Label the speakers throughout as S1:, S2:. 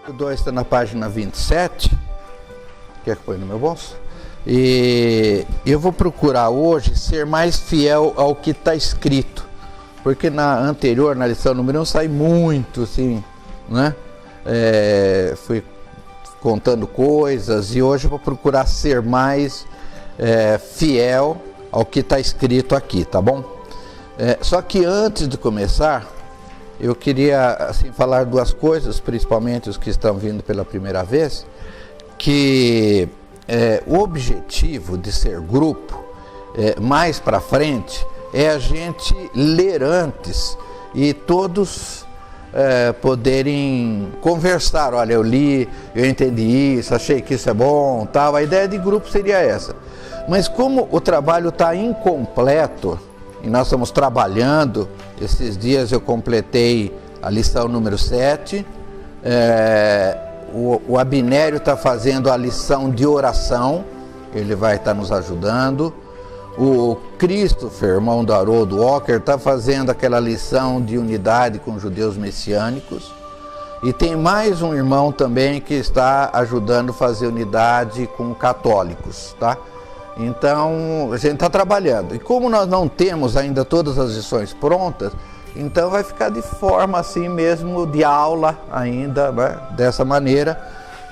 S1: O 2 está na página 27, que é que põe no meu bolso. E eu vou procurar hoje ser mais fiel ao que está escrito, porque na anterior, na lição número 1, sai muito assim, né? Fui contando coisas e hoje eu vou procurar ser mais fiel ao que está escrito aqui, tá bom? Só que antes de começar, eu queria assim, falar duas coisas, principalmente os que estão vindo pela primeira vez, que o objetivo de ser grupo, mais para frente, é a gente ler antes e todos poderem conversar. Olha, eu li, eu entendi isso, achei que isso é bom, tal. A ideia de grupo seria essa. Mas como o trabalho está incompleto, e nós estamos trabalhando, esses dias eu completei a lição número 7, o Abinério está fazendo a lição de oração, ele vai estar nos ajudando. O Christopher, irmão do Haroldo Walker, está fazendo aquela lição de unidade com judeus messiânicos. E tem mais um irmão também que está ajudando a fazer unidade com católicos, tá? Então, a gente está trabalhando. E como nós não temos ainda todas as lições prontas, então vai ficar de forma assim mesmo, de aula ainda, né? Dessa maneira.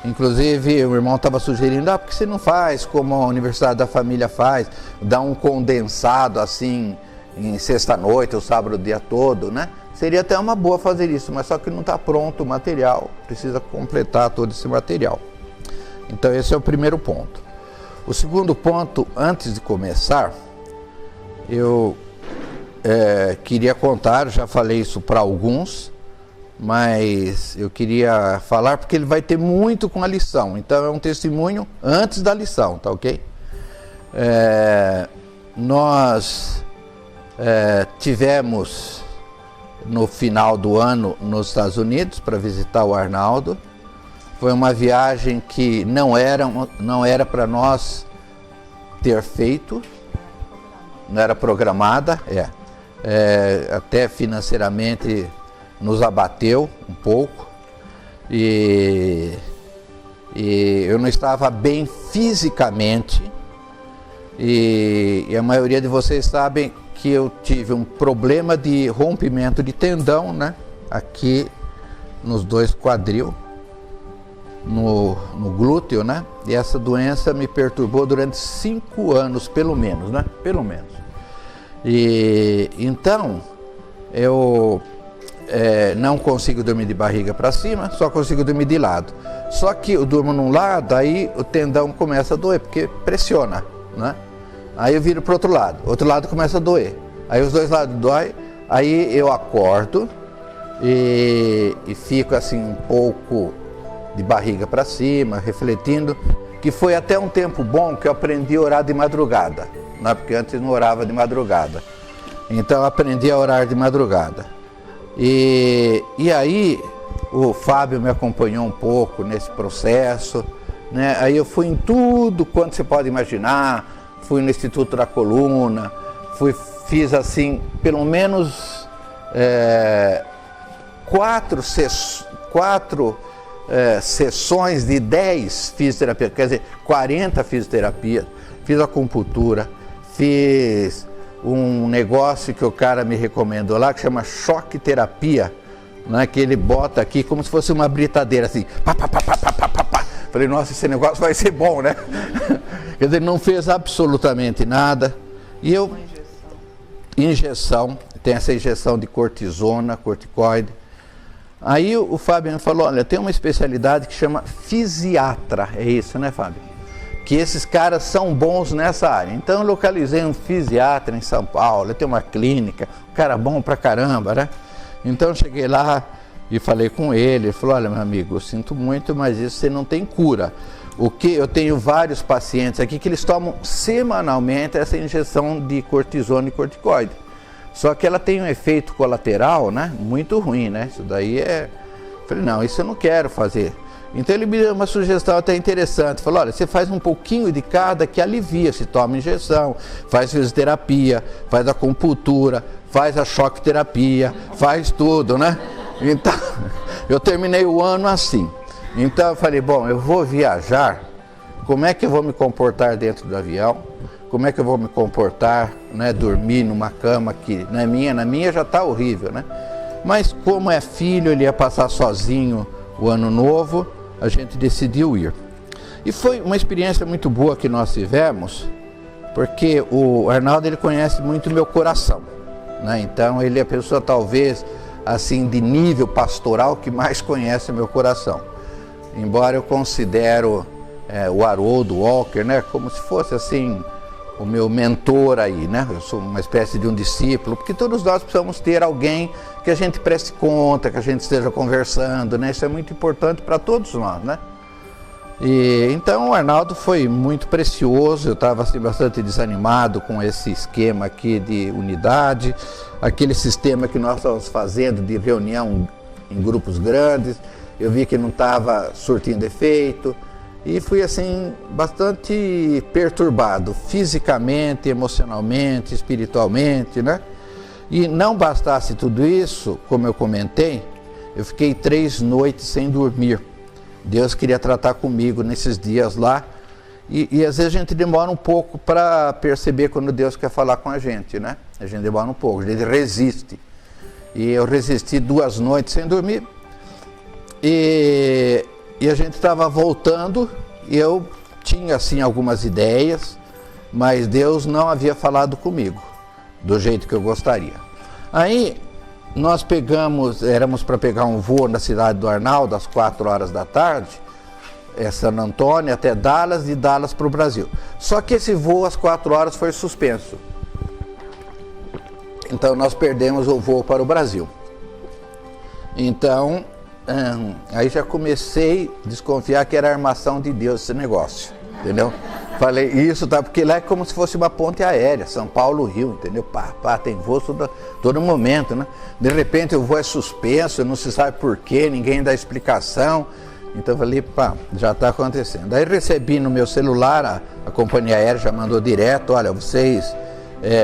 S1: Inclusive, o irmão estava sugerindo, por que você não faz como a Universidade da Família faz, dá um condensado assim, em sexta-noite ou sábado o dia todo, né? Seria até uma boa fazer isso, mas só que não está pronto o material, precisa completar todo esse material. Então esse é o primeiro ponto. O segundo ponto, antes de começar, eu queria contar, já falei isso para alguns, mas eu queria falar porque ele vai ter muito com a lição, então é um testemunho antes da lição, tá ok? Nós tivemos no final do ano nos Estados Unidos para visitar o Arnaldo. Foi uma viagem que não era para nós ter feito, não era programada, até financeiramente nos abateu um pouco e eu não estava bem fisicamente e a maioria de vocês sabem que eu tive um problema de rompimento de tendão, né? Aqui nos dois quadril, no glúteo, né? E essa doença me perturbou durante 5 anos, pelo menos, né? Pelo menos. E então eu não consigo dormir de barriga para cima, só consigo dormir de lado. Só que eu durmo num lado, aí o tendão começa a doer, porque pressiona, né? Aí eu viro para o outro lado começa a doer. Aí os dois lados doem, aí eu acordo e fico assim um pouco de barriga para cima, refletindo, que foi até um tempo bom que eu aprendi a orar de madrugada, né? Porque antes não orava de madrugada. Então eu aprendi a orar de madrugada. E aí o Fábio me acompanhou um pouco nesse processo, né? Aí eu fui em tudo quanto você pode imaginar, fui no Instituto da Coluna, fiz assim, pelo menos 4 sessões de 10 fisioterapias, quer dizer, 40 fisioterapias, fiz acupuntura, fiz um negócio que o cara me recomendou lá, que chama choque terapia, né, que ele bota aqui como se fosse uma britadeira, assim, pá, pá, pá, pá, pá, pá, pá. Falei, nossa, esse negócio vai ser bom, né? Quer dizer, não fez absolutamente nada. E eu... Injeção, tem essa injeção de cortisona, corticoide. Aí o Fábio me falou, olha, tem uma especialidade que chama fisiatra, é isso, né, Fábio? Que esses caras são bons nessa área. Então eu localizei um fisiatra em São Paulo, tem uma clínica, um cara bom pra caramba, né? Então eu cheguei lá e falei com ele falou, olha, meu amigo, eu sinto muito, mas isso você não tem cura. Eu tenho vários pacientes aqui que eles tomam semanalmente essa injeção de cortisona e corticoide. Só que ela tem um efeito colateral, né? Muito ruim, né? Isso daí Falei, não, isso eu não quero fazer. Então ele me deu uma sugestão até interessante, falou, olha, você faz um pouquinho de cada que alivia, se toma injeção, faz fisioterapia, faz acupuntura, faz a choque terapia, faz tudo, né? Então, eu terminei o ano assim. Então eu falei, bom, eu vou viajar, como é que eu vou me comportar dentro do avião? Como é que eu vou me comportar, né, dormir numa cama que não é minha, na minha já está horrível, né? Mas como é filho, ele ia passar sozinho o ano novo, a gente decidiu ir. E foi uma experiência muito boa que nós tivemos, porque o Arnaldo, ele conhece muito o meu coração, né? Então ele é a pessoa talvez assim de nível pastoral que mais conhece o meu coração. Embora eu considero o Haroldo Walker, né, como se fosse assim o meu mentor aí, né? Eu sou uma espécie de um discípulo, porque todos nós precisamos ter alguém que a gente preste conta, que a gente esteja conversando, né? Isso é muito importante para todos nós, né? E então o Arnaldo foi muito precioso. Eu estava assim, bastante desanimado com esse esquema aqui de unidade, aquele sistema que nós estávamos fazendo de reunião em grupos grandes. Eu vi que não estava surtindo efeito. E fui assim, bastante perturbado, fisicamente, emocionalmente, espiritualmente, né? E não bastasse tudo isso, como eu comentei, eu fiquei 3 noites sem dormir. Deus queria tratar comigo nesses dias lá. E às vezes a gente demora um pouco para perceber quando Deus quer falar com a gente, né? A gente demora um pouco, a gente resiste. E eu resisti 2 noites sem dormir. E a gente estava voltando, e eu tinha assim algumas ideias, mas Deus não havia falado comigo do jeito que eu gostaria. Aí nós éramos para pegar um voo na cidade do Arnaldo às 4 horas da tarde, San Antônio até Dallas, de Dallas para o Brasil. Só que esse voo às 4 horas foi suspenso. Então nós perdemos o voo para o Brasil. Então aí já comecei a desconfiar que era armação de Deus esse negócio, entendeu? Falei isso, tá? Porque lá é como se fosse uma ponte aérea, São Paulo, Rio, entendeu? Pá, tem voo todo momento, né? De repente o voo é suspenso, não se sabe por quê, ninguém dá explicação. Então eu falei, já está acontecendo. Aí recebi no meu celular, a companhia aérea já mandou direto, olha, vocês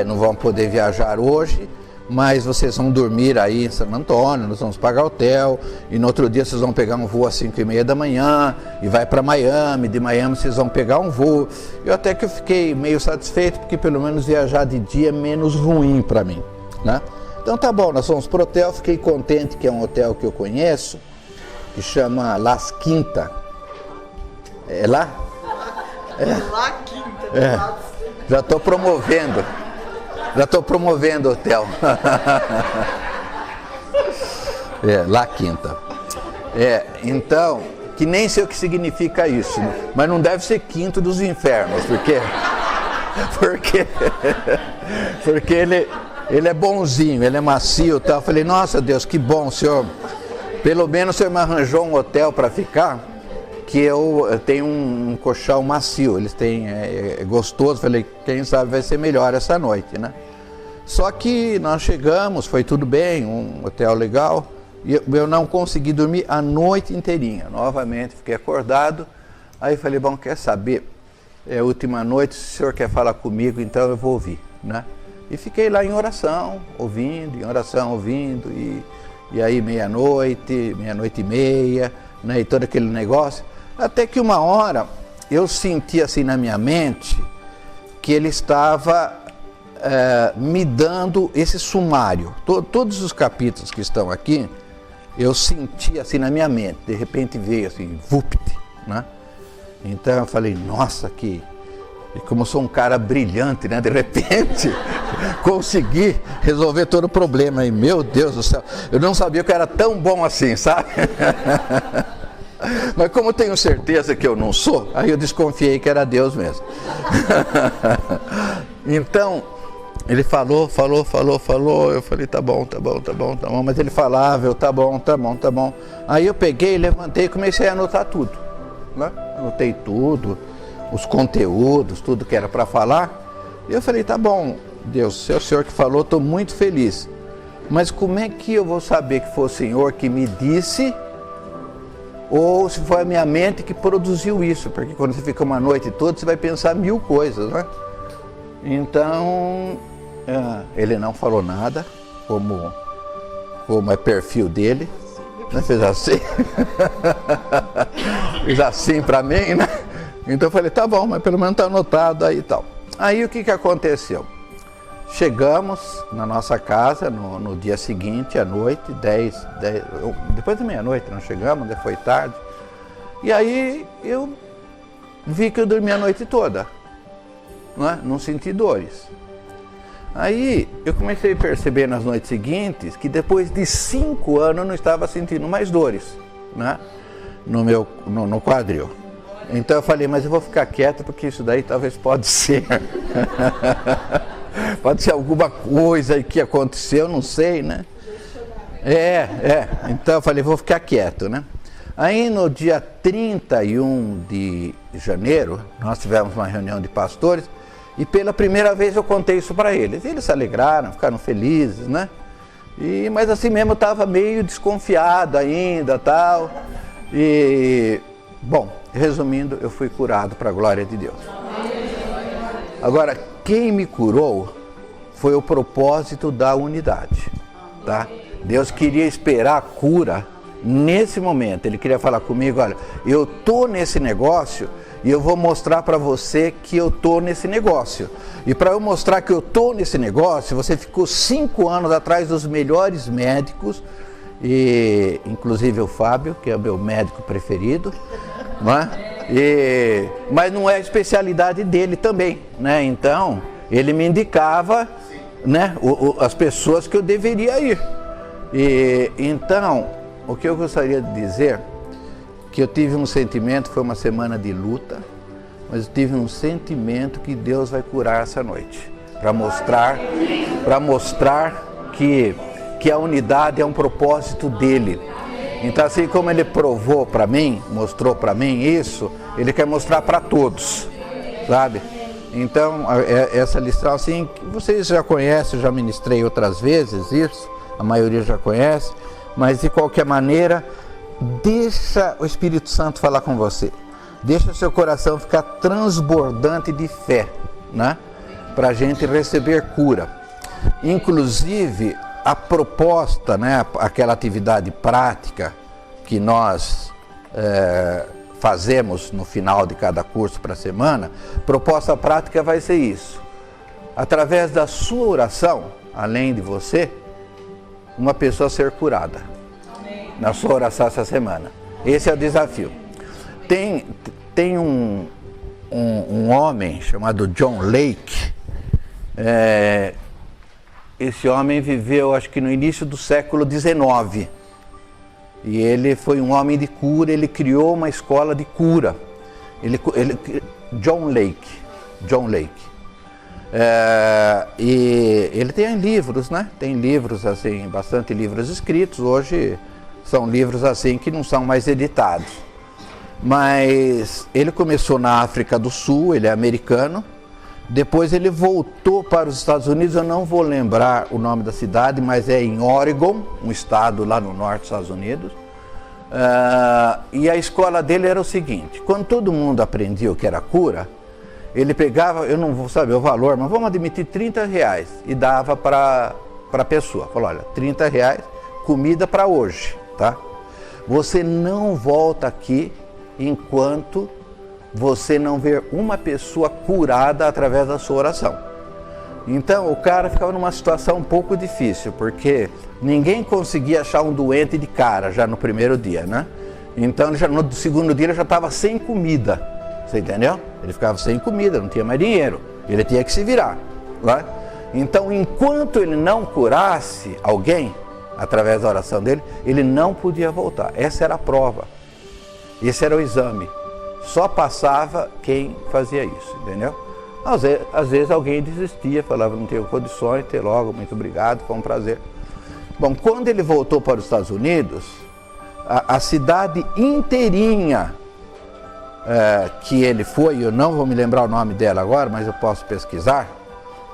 S1: não vão poder viajar hoje, mas vocês vão dormir aí em San Antônio, nós vamos pagar hotel, e no outro dia vocês vão pegar um voo às 5h30 da manhã, e vai para Miami, de Miami vocês vão pegar um voo. Eu até que eu fiquei meio satisfeito, porque pelo menos viajar de dia é menos ruim para mim, né? Então tá bom, nós fomos pro hotel, fiquei contente que é um hotel que eu conheço, que chama Las Quinta. É lá?
S2: La Quinta.
S1: Já estou promovendo. Já estou promovendo o hotel. La Quinta. Então, que nem sei o que significa isso, né? Mas não deve ser quinto dos infernos, porque ele é bonzinho, ele é macio, tá? Eu falei, nossa Deus, que bom, senhor. Pelo menos o senhor me arranjou um hotel para ficar, que eu tenho um colchão macio, eles têm, é gostoso. Falei, quem sabe vai ser melhor essa noite, né? Só que nós chegamos, foi tudo bem, um hotel legal, e eu não consegui dormir a noite inteirinha. Novamente fiquei acordado, aí falei, bom, quer saber, é a última noite, se o senhor quer falar comigo, então eu vou ouvir, né? E fiquei lá em oração, ouvindo, e aí meia-noite e meia, né, e todo aquele negócio. Até que uma hora eu senti assim na minha mente que ele estava me dando esse sumário. Todos os capítulos que estão aqui, eu senti assim na minha mente. De repente veio assim, vupt, né? Então eu falei, nossa, e como eu sou um cara brilhante, né? De repente consegui resolver todo o problema. E meu Deus do céu, eu não sabia que eu era tão bom assim, sabe? Mas como eu tenho certeza que eu não sou, aí eu desconfiei que era Deus mesmo. Então, ele falou, eu falei, tá bom, mas ele falava, eu, tá bom. Aí eu peguei, levantei e comecei a anotar tudo, né? Anotei tudo, os conteúdos, tudo que era para falar. E eu falei, tá bom, Deus, se é o Senhor que falou, estou muito feliz. Mas como é que eu vou saber que foi o Senhor que me disse, ou se foi a minha mente que produziu isso? Porque quando você fica uma noite toda, você vai pensar 1000 coisas, né? Então, ele não falou nada, como é perfil dele. Fez assim. Fez assim para mim, né? Então eu falei, tá bom, mas pelo menos tá anotado aí e tal. Aí o que aconteceu? Chegamos na nossa casa no dia seguinte, à noite, 10, depois da meia-noite nós chegamos, foi tarde. E aí eu vi que eu dormi a noite toda, não senti dores. Aí eu comecei a perceber nas noites seguintes que depois de 5 anos eu não estava sentindo mais dores, no quadril. Então eu falei, mas eu vou ficar quieto porque isso daí talvez pode ser. Pode ser alguma coisa que aconteceu, não sei, né? Então eu falei, vou ficar quieto, né? Aí no dia 31 de janeiro, nós tivemos uma reunião de pastores e pela primeira vez eu contei isso para eles. Eles se alegraram, ficaram felizes, né? Mas assim mesmo eu estava meio desconfiado ainda, tal. Bom, resumindo, eu fui curado para a glória de Deus. Agora, quem me curou foi o propósito da unidade, tá? Deus queria esperar a cura nesse momento. Ele queria falar comigo, olha, eu tô nesse negócio e eu vou mostrar para você que eu tô nesse negócio. E para eu mostrar que eu tô nesse negócio, você ficou 5 anos atrás dos melhores médicos, e inclusive o Fábio, que é o meu médico preferido, mas não é a especialidade dele também, né? Então ele me indicava, né, as pessoas que eu deveria ir. Então o que eu gostaria de dizer, que eu tive um sentimento, foi uma semana de luta, mas eu tive um sentimento que Deus vai curar essa noite, para mostrar que a unidade é um propósito dele. Então, assim como ele provou para mim, mostrou para mim isso, ele quer mostrar para todos, sabe? Então, essa lição, assim, vocês já conhecem, eu já ministrei outras vezes isso, a maioria já conhece, mas de qualquer maneira, deixa o Espírito Santo falar com você. Deixa o seu coração ficar transbordante de fé, né? Para a gente receber cura. Inclusive, a proposta, né, aquela atividade prática que nós fazemos no final de cada curso para a semana, proposta prática vai ser isso. Através da sua oração, além de você, uma pessoa ser curada. Amém. Na sua oração essa semana. Esse é o desafio. Tem um homem chamado John Lake. Esse homem viveu, acho que no início do século XIX. E ele foi um homem de cura, ele criou uma escola de cura. John Lake. E ele tem livros, né? Tem livros, assim, bastante livros escritos. Hoje são livros, assim, que não são mais editados. Mas ele começou na África do Sul, ele é americano. Depois ele voltou para os Estados Unidos, eu não vou lembrar o nome da cidade, mas é em Oregon, um estado lá no norte dos Estados Unidos. E a escola dele era o seguinte, quando todo mundo aprendia o que era cura, ele pegava, eu não vou saber o valor, mas vamos admitir R$30 e dava para a pessoa. Falou, olha, R$30, comida para hoje, tá? Você não volta aqui enquanto você não ver uma pessoa curada através da sua oração. Então o cara ficava numa situação um pouco difícil, porque ninguém conseguia achar um doente de cara já no primeiro dia, né? Então já no segundo dia ele já estava sem comida, você entendeu? Ele ficava sem comida, não tinha mais dinheiro, ele tinha que se virar, né? Então enquanto ele não curasse alguém através da oração dele, ele não podia voltar. Essa era a prova, esse era o exame. Só passava quem fazia isso, entendeu? Às vezes alguém desistia, falava, não tenho condições, até logo, muito obrigado, foi um prazer. Bom, quando ele voltou para os Estados Unidos, a cidade inteirinha que ele foi, eu não vou me lembrar o nome dela agora, mas eu posso pesquisar,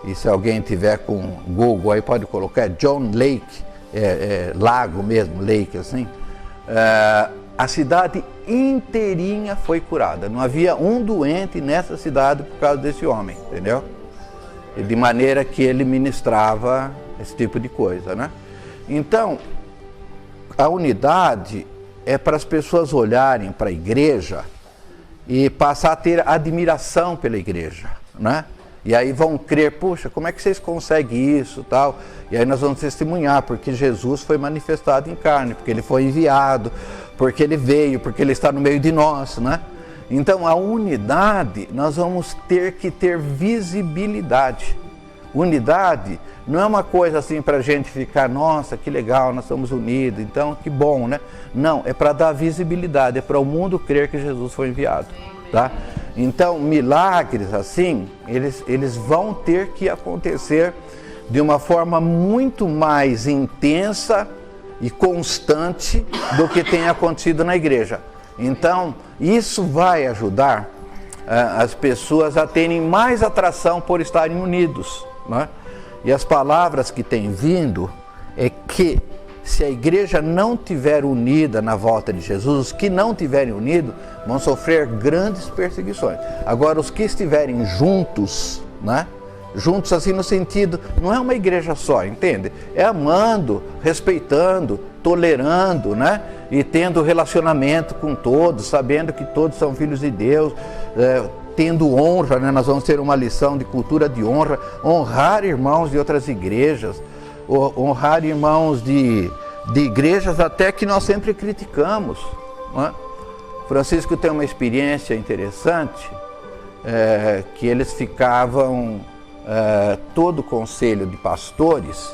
S1: e se alguém tiver com Google aí pode colocar, John Lake, lago mesmo, lake assim, a cidade inteirinha foi curada. Não havia um doente nessa cidade por causa desse homem, entendeu? E de maneira que ele ministrava esse tipo de coisa, né? Então, a unidade é para as pessoas olharem para a igreja e passar a ter admiração pela igreja, né? E aí vão crer, puxa, como é que vocês conseguem isso, tal? E aí nós vamos testemunhar, porque Jesus foi manifestado em carne, porque ele foi enviado, porque ele veio, porque ele está no meio de nós, né? Então a unidade, nós vamos ter que ter visibilidade. Unidade não é uma coisa assim para a gente ficar, nossa, que legal, nós estamos unidos, então que bom, né? Não, é para dar visibilidade, é para o mundo crer que Jesus foi enviado, tá? Então, milagres assim, eles vão ter que acontecer de uma forma muito mais intensa e constante do que tem acontecido na igreja. Então, isso vai ajudar as pessoas a terem mais atração por estarem unidos, né? E as palavras que têm vindo é que se a igreja não estiver unida na volta de Jesus, os que não estiverem unidos vão sofrer grandes perseguições. Agora, os que estiverem juntos, né? Juntos assim no sentido, não é uma igreja só, entende? É amando, respeitando, tolerando, né? E tendo relacionamento com todos, sabendo que todos são filhos de Deus, tendo honra, né? Nós vamos ter uma lição de cultura de honra, honrar irmãos de outras igrejas, honrar irmãos de igrejas até que nós sempre criticamos, né? Francisco tem uma experiência interessante, que eles ficavam, todo o conselho de pastores,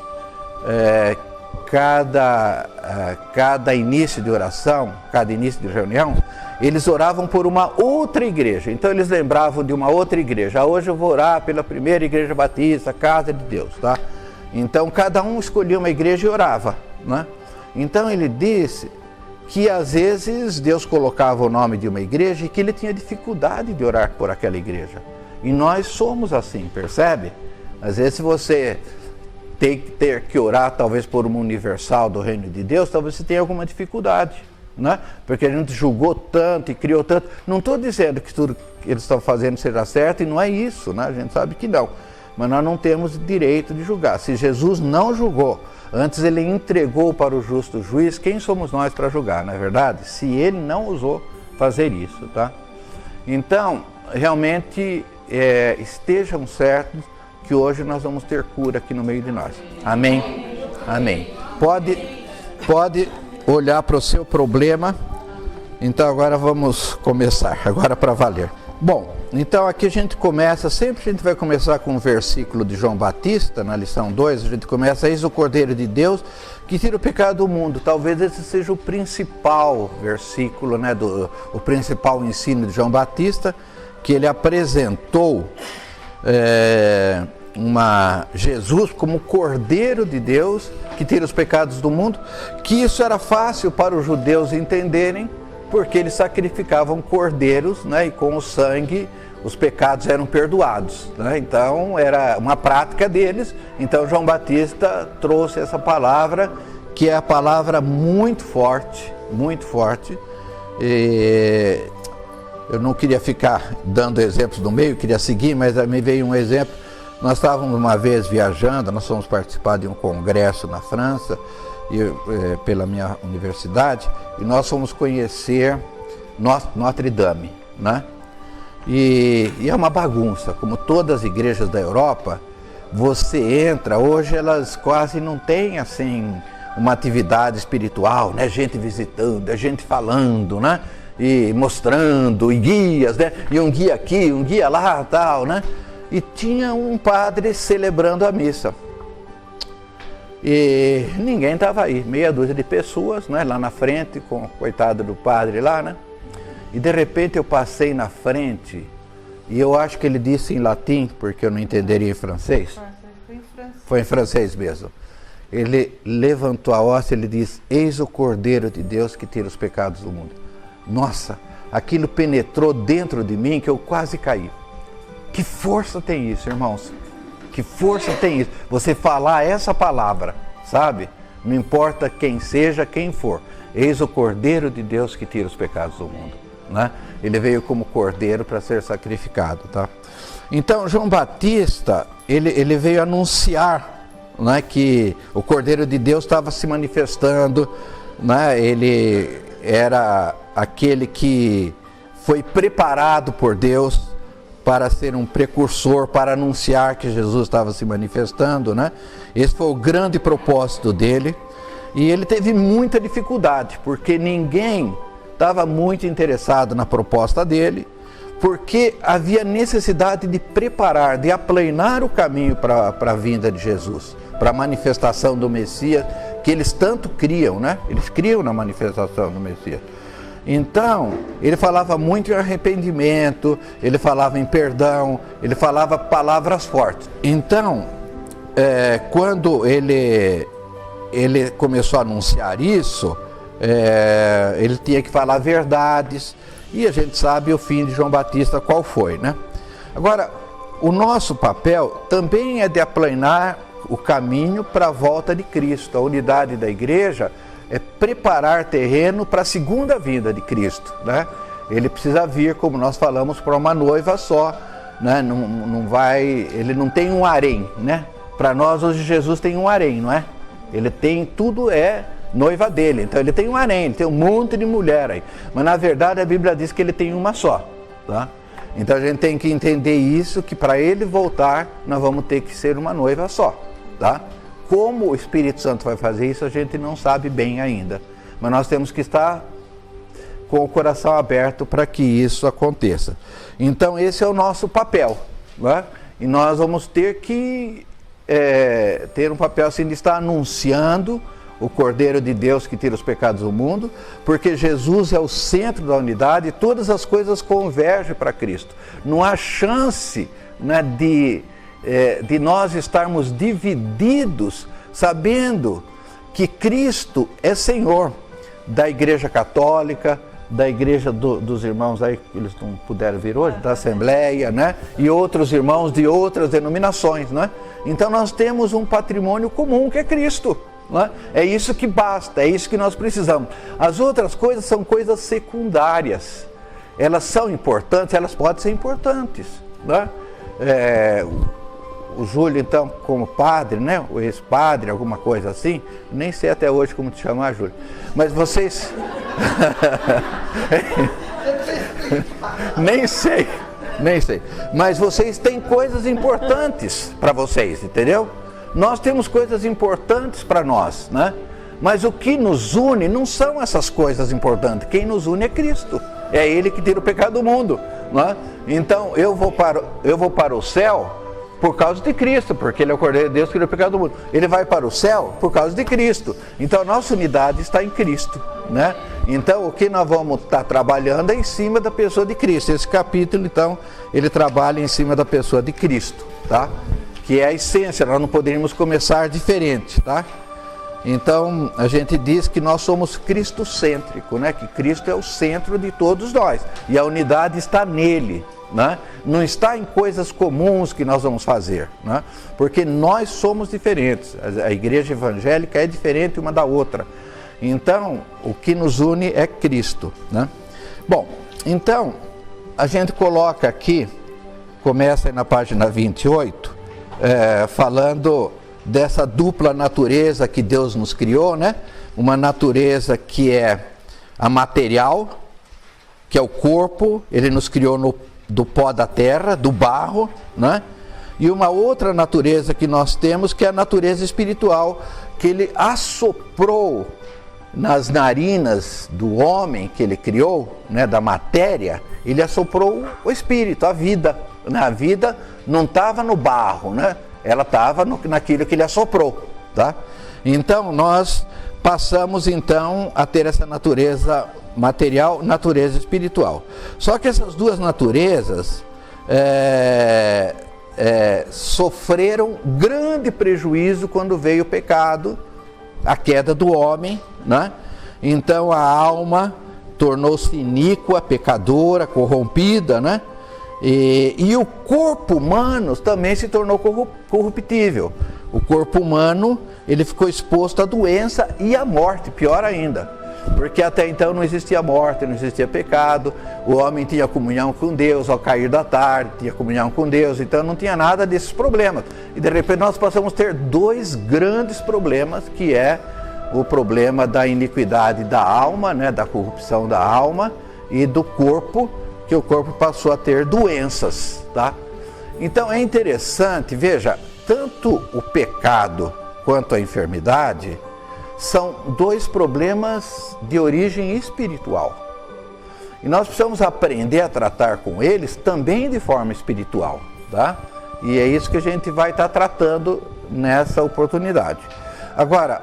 S1: cada início de oração, cada início de reunião, eles oravam por uma outra igreja. Então eles lembravam de uma outra igreja. Hoje eu vou orar pela primeira igreja batista, Casa de Deus, tá? Então cada um escolhia uma igreja e orava, né? Então ele disse que às vezes Deus colocava o nome de uma igreja e que ele tinha dificuldade de orar por aquela igreja. E nós somos assim, percebe? Às vezes você tem que ter que orar talvez por uma universal do reino de Deus, talvez você tenha alguma dificuldade, né? Porque a gente julgou tanto e criou tanto. Não estou dizendo que tudo que eles estão fazendo seja certo, e não é isso, né? A gente sabe que não. Mas nós não temos direito de julgar. Se Jesus não julgou, antes ele entregou para o justo juiz, quem somos nós para julgar, não é verdade? Se ele não ousou fazer isso, tá? Então, realmente, estejam certos que hoje nós vamos ter cura aqui no meio de nós. Amém? Amém. Pode olhar para o seu problema. Então agora vamos começar, agora para valer. Bom, então aqui a gente começa, sempre a gente vai começar com um versículo de João Batista, na lição 2, a gente começa, eis o Cordeiro de Deus que tira o pecado do mundo. Talvez esse seja o principal versículo, né, o principal ensino de João Batista, que ele apresentou Jesus como Cordeiro de Deus que tira os pecados do mundo, que isso era fácil para os judeus entenderem, porque eles sacrificavam cordeiros, né, e com o sangue os pecados eram perdoados, né? Então era uma prática deles. Então João Batista trouxe essa palavra, que é a palavra muito forte, muito forte. Eu não queria ficar dando exemplos no meio, queria seguir, mas me veio um exemplo. Nós estávamos uma vez viajando, nós fomos participar de um congresso na França, pela minha universidade, e nós fomos conhecer Notre Dame, né? E é uma bagunça, como todas as igrejas da Europa. Você entra, hoje elas quase não têm assim uma atividade espiritual, né? Gente visitando, gente falando, né? E mostrando, e guias, né? E um guia aqui, um guia lá, tal, né? E tinha um padre celebrando a missa. E ninguém estava aí, meia dúzia de pessoas, né, lá na frente, com o coitado do padre lá, né? E de repente eu passei na frente, e eu acho que ele disse em latim, porque eu não entenderia em francês. Foi em francês mesmo. Ele levantou a hóstia e ele disse, eis o Cordeiro de Deus que tira os pecados do mundo. Nossa, aquilo penetrou dentro de mim que eu quase caí. Que força tem isso, irmãos? Que força tem isso? Você falar essa palavra, sabe? Não importa quem seja, quem for. Eis o Cordeiro de Deus que tira os pecados do mundo, né? Ele veio como cordeiro para ser sacrificado, tá? Então, João Batista, ele veio anunciar, né, que o Cordeiro de Deus estava se manifestando né? Ele era aquele que foi preparado por Deus para ser um precursor, para anunciar que Jesus estava se manifestando, né? Esse foi o grande propósito dele. E ele teve muita dificuldade, porque ninguém estava muito interessado na proposta dele, porque havia necessidade de preparar, de aplanar o caminho para a vinda de Jesus, para a manifestação do Messias, que eles tanto criam, né? Eles criam na manifestação do Messias. Então, ele falava muito em arrependimento, ele falava em perdão, ele falava palavras fortes. Então, quando ele começou a anunciar isso, ele tinha que falar verdades, e a gente sabe o fim de João Batista qual foi, né? Agora, o nosso papel também é de aplanar o caminho para a volta de Cristo. A unidade da igreja é preparar terreno para a segunda vinda de Cristo, né? Ele precisa vir, como nós falamos, para uma noiva só, né? Ele não tem um harém, né? Para nós hoje Jesus tem um harém, não é? Ele tem, tudo é noiva dele, então ele tem um harém, ele tem um monte de mulher aí, mas na verdade a Bíblia diz que ele tem uma só, tá? Então a gente tem que entender isso, que para ele voltar nós vamos ter que ser uma noiva só, tá? Como o Espírito Santo vai fazer isso a gente não sabe bem ainda, mas nós temos que estar com o coração aberto para que isso aconteça. Então esse é o nosso papel, né? E nós vamos ter que ter um papel assim de estar anunciando o Cordeiro de Deus que tira os pecados do mundo, porque Jesus é o centro da unidade e todas as coisas convergem para Cristo. Não há chance, né, de nós estarmos divididos, sabendo que Cristo é Senhor da Igreja Católica, da igreja dos irmãos aí, que eles não puderam vir hoje, da Assembleia, né? E outros irmãos de outras denominações, né? Então nós temos um patrimônio comum que é Cristo, né? É isso que basta, é isso que nós precisamos. As outras coisas são coisas secundárias. Elas são importantes, elas podem ser importantes, né? O Júlio, então, como padre, né? O ex-padre, alguma coisa assim, nem sei até hoje como te chamar, Júlio. Mas vocês... nem sei. Mas vocês têm coisas importantes para vocês, entendeu? Nós temos coisas importantes para nós, né? Mas o que nos une não são essas coisas importantes. Quem nos une é Cristo. É Ele que tira o pecado do mundo, né? Então, eu vou para o céu por causa de Cristo, porque Ele é o Cordeiro de Deus que tira o pecado do mundo. Ele vai para o céu por causa de Cristo. Então a nossa unidade está em Cristo, né? Então o que nós vamos estar trabalhando é em cima da pessoa de Cristo. Esse capítulo, então, ele trabalha em cima da pessoa de Cristo, tá? Que é a essência, nós não poderíamos começar diferente, tá? Então a gente diz que nós somos cristocêntrico, né? Que Cristo é o centro de todos nós e a unidade está nele, né? Não está em coisas comuns que nós vamos fazer, né? Porque nós somos diferentes, a igreja evangélica é diferente uma da outra, então o que nos une é Cristo, né? Bom, então a gente coloca aqui, começa aí na página 28, falando dessa dupla natureza que Deus nos criou, né? Uma natureza que é a material, que é o corpo, Ele nos criou do pó da terra, do barro, né? E uma outra natureza que nós temos, que é a natureza espiritual, que Ele assoprou nas narinas do homem que Ele criou, né, da matéria, Ele assoprou o espírito, a vida. A vida não estava no barro, né? Ela estava naquilo que Ele assoprou, tá? Então nós passamos então a ter essa natureza material, natureza espiritual. Só que essas duas naturezas sofreram grande prejuízo quando veio o pecado, a queda do homem, né? Então a alma tornou-se iníqua, pecadora, corrompida, né? E o corpo humano também se tornou corruptível. O corpo humano, ele ficou exposto à doença e à morte, pior ainda. Porque até então não existia morte, não existia pecado, o homem tinha comunhão com Deus ao cair da tarde, tinha comunhão com Deus, então não tinha nada desses problemas. E de repente nós passamos a ter dois grandes problemas, que é o problema da iniquidade da alma, né, da corrupção da alma e do corpo, que o corpo passou a ter doenças, tá? Então é interessante, veja, tanto o pecado quanto a enfermidade são dois problemas de origem espiritual. E nós precisamos aprender a tratar com eles também de forma espiritual, tá? E é isso que a gente vai estar tratando nessa oportunidade. Agora,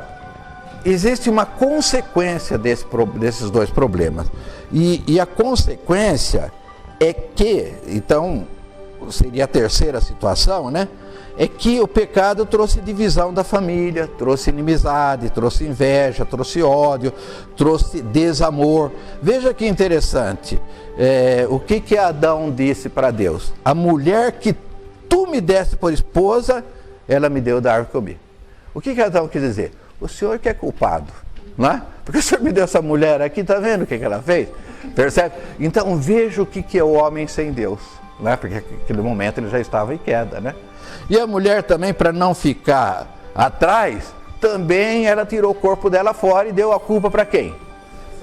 S1: existe uma consequência desses dois problemas. E a consequência é que, então, seria a terceira situação, né? É que o pecado trouxe divisão da família, trouxe inimizade, trouxe inveja, trouxe ódio, trouxe desamor. Veja que interessante, o que Adão disse para Deus? A mulher que tu me deste por esposa, ela me deu da árvore que comi. O que Adão quis dizer? O senhor que é culpado, não é? Porque o senhor me deu essa mulher aqui, está vendo o que ela fez? Percebe? Então veja o que é o homem sem Deus, né? Porque naquele momento ele já estava em queda, né? E a mulher também, para não ficar atrás, também ela tirou o corpo dela fora e deu a culpa para quem?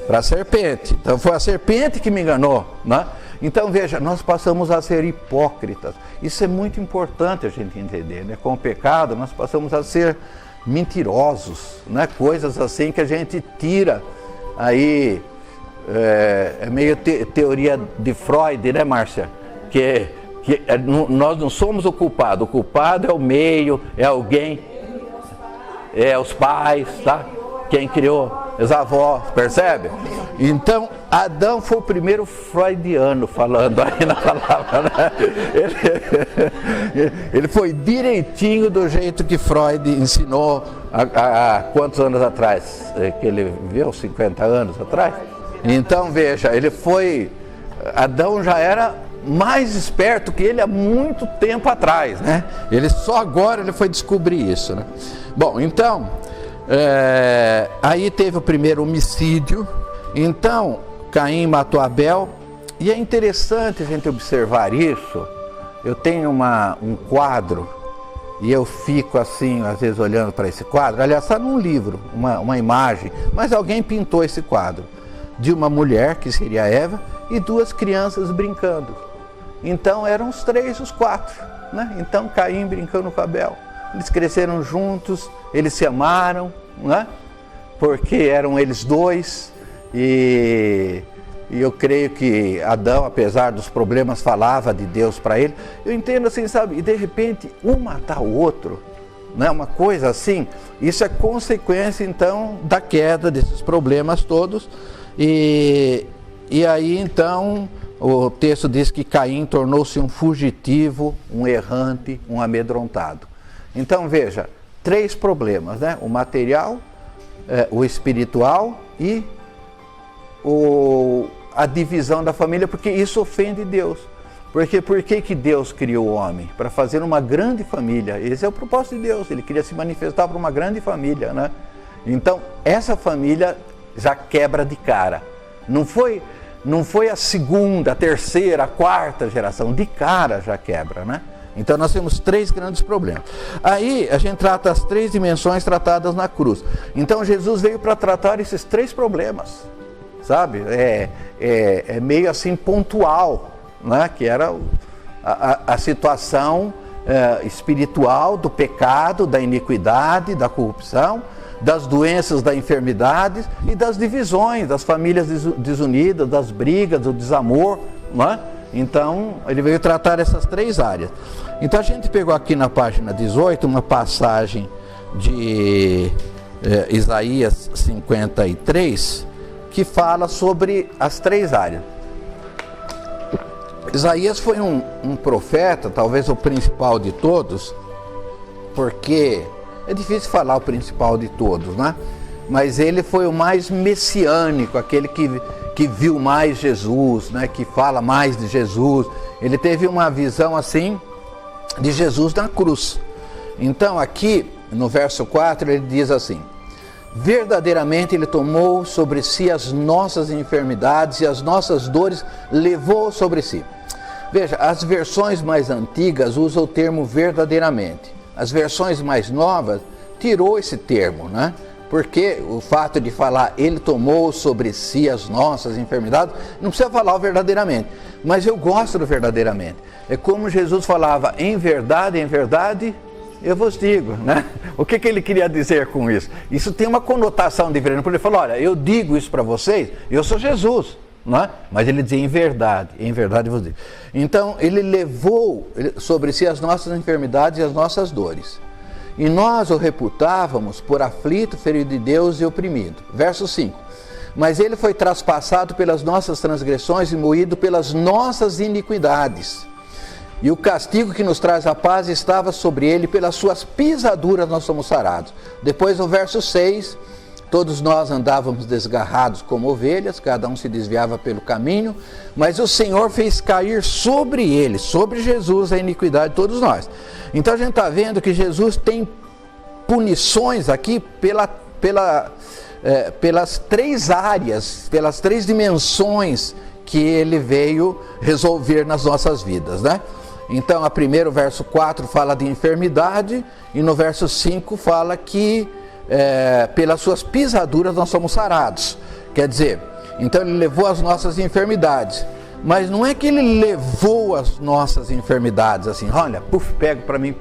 S1: Para a serpente. Então foi a serpente que me enganou, né? Então veja, nós passamos a ser hipócritas. Isso é muito importante a gente entender, né? Com o pecado nós passamos a ser mentirosos, né? Coisas assim que a gente tira aí, é meio teoria de Freud, né, Márcia? Que nós não somos o culpado é o meio, é alguém, é os pais, tá? Quem criou, os avós, percebe? Então, Adão foi o primeiro freudiano falando aí na palavra, né? Ele foi direitinho do jeito que Freud ensinou há quantos anos atrás? Que ele viveu 50 anos atrás? Então, veja, Adão já era mais esperto que ele há muito tempo atrás, né? Só agora ele foi descobrir isso, né? Bom, então, aí teve o primeiro homicídio. Então, Caim matou Abel. E é interessante a gente observar isso. Eu tenho um quadro e eu fico assim, às vezes olhando para esse quadro. Aliás, está num livro, uma imagem, mas alguém pintou esse quadro de uma mulher, que seria Eva, e duas crianças brincando. Então eram os três, os quatro, né? Então Caim brincando com Abel. Eles cresceram juntos, eles se amaram, né? Porque eram eles dois. E eu creio que Adão, apesar dos problemas, falava de Deus para ele. Eu entendo assim, sabe? E de repente um matar o outro, né? Uma coisa assim. Isso é consequência então da queda desses problemas todos. E aí então o texto diz que Caim tornou-se um fugitivo, um errante, um amedrontado. Então veja, três problemas, né? O material, o espiritual e a divisão da família, porque isso ofende Deus. Porque por que Deus criou o homem? Para fazer uma grande família. Esse é o propósito de Deus, ele queria se manifestar para uma grande família, né? Então essa família já quebra de cara. Não foi a segunda, a terceira, a quarta geração, de cara já quebra, né? Então nós temos três grandes problemas. Aí a gente trata as três dimensões tratadas na cruz. Então Jesus veio para tratar esses três problemas, sabe? É meio assim pontual, né? Que era a situação espiritual do pecado, da iniquidade, da corrupção, das doenças, das enfermidades e das divisões, das famílias desunidas, das brigas, do desamor, não é? Então, ele veio tratar essas três áreas. Então, a gente pegou aqui na página 18 uma passagem de Isaías 53, que fala sobre as três áreas. Isaías foi um profeta, talvez o principal de todos, porque é difícil falar o principal de todos, né? Mas ele foi o mais messiânico, aquele que viu mais Jesus, né? Que fala mais de Jesus. Ele teve uma visão assim de Jesus na cruz. Então aqui no verso 4 ele diz assim: verdadeiramente ele tomou sobre si as nossas enfermidades e as nossas dores levou sobre si. Veja, as versões mais antigas usam o termo verdadeiramente. As versões mais novas tirou esse termo, né? Porque o fato de falar, ele tomou sobre si as nossas enfermidades, não precisa falar o verdadeiramente. Mas eu gosto do verdadeiramente. É como Jesus falava, em verdade, eu vos digo, né? O que ele queria dizer com isso? Isso tem uma conotação diferente. Porque ele falou, olha, eu digo isso para vocês, eu sou Jesus. Não é? Mas ele dizia, em verdade eu vos digo. Então, ele levou sobre si as nossas enfermidades e as nossas dores. E nós o reputávamos por aflito, ferido de Deus e oprimido. Verso 5. Mas ele foi traspassado pelas nossas transgressões e moído pelas nossas iniquidades. E o castigo que nos traz a paz estava sobre ele, pelas suas pisaduras nós somos sarados. Depois no verso 6, todos nós andávamos desgarrados como ovelhas, cada um se desviava pelo caminho, mas o Senhor fez cair sobre ele, sobre Jesus, a iniquidade de todos nós. Então a gente está vendo que Jesus tem punições aqui pelas três áreas, pelas três dimensões que ele veio resolver nas nossas vidas, né? Então, a primeiro, verso 4 fala de enfermidade, e no verso 5 fala que pelas suas pisaduras nós somos sarados. Quer dizer, então ele levou as nossas enfermidades, mas não é que ele levou as nossas enfermidades assim, olha, pega para mim.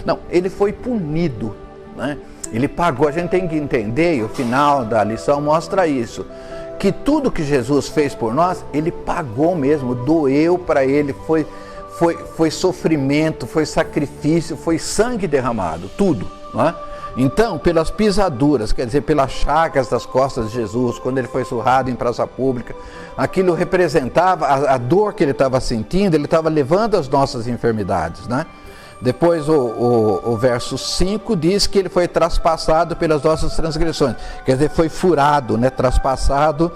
S1: Não, ele foi punido, né? Ele pagou. A gente tem que entender, e o final da lição mostra isso, que tudo que Jesus fez por nós, ele pagou mesmo, doeu para ele, foi sofrimento, foi sacrifício, foi sangue derramado, tudo, não é? Então, pelas pisaduras, quer dizer, pelas chagas das costas de Jesus, quando ele foi surrado em praça pública, aquilo representava a dor que ele estava sentindo, ele estava levando as nossas enfermidades, né? Depois o verso 5 diz que ele foi traspassado pelas nossas transgressões, quer dizer, foi furado, né? Traspassado,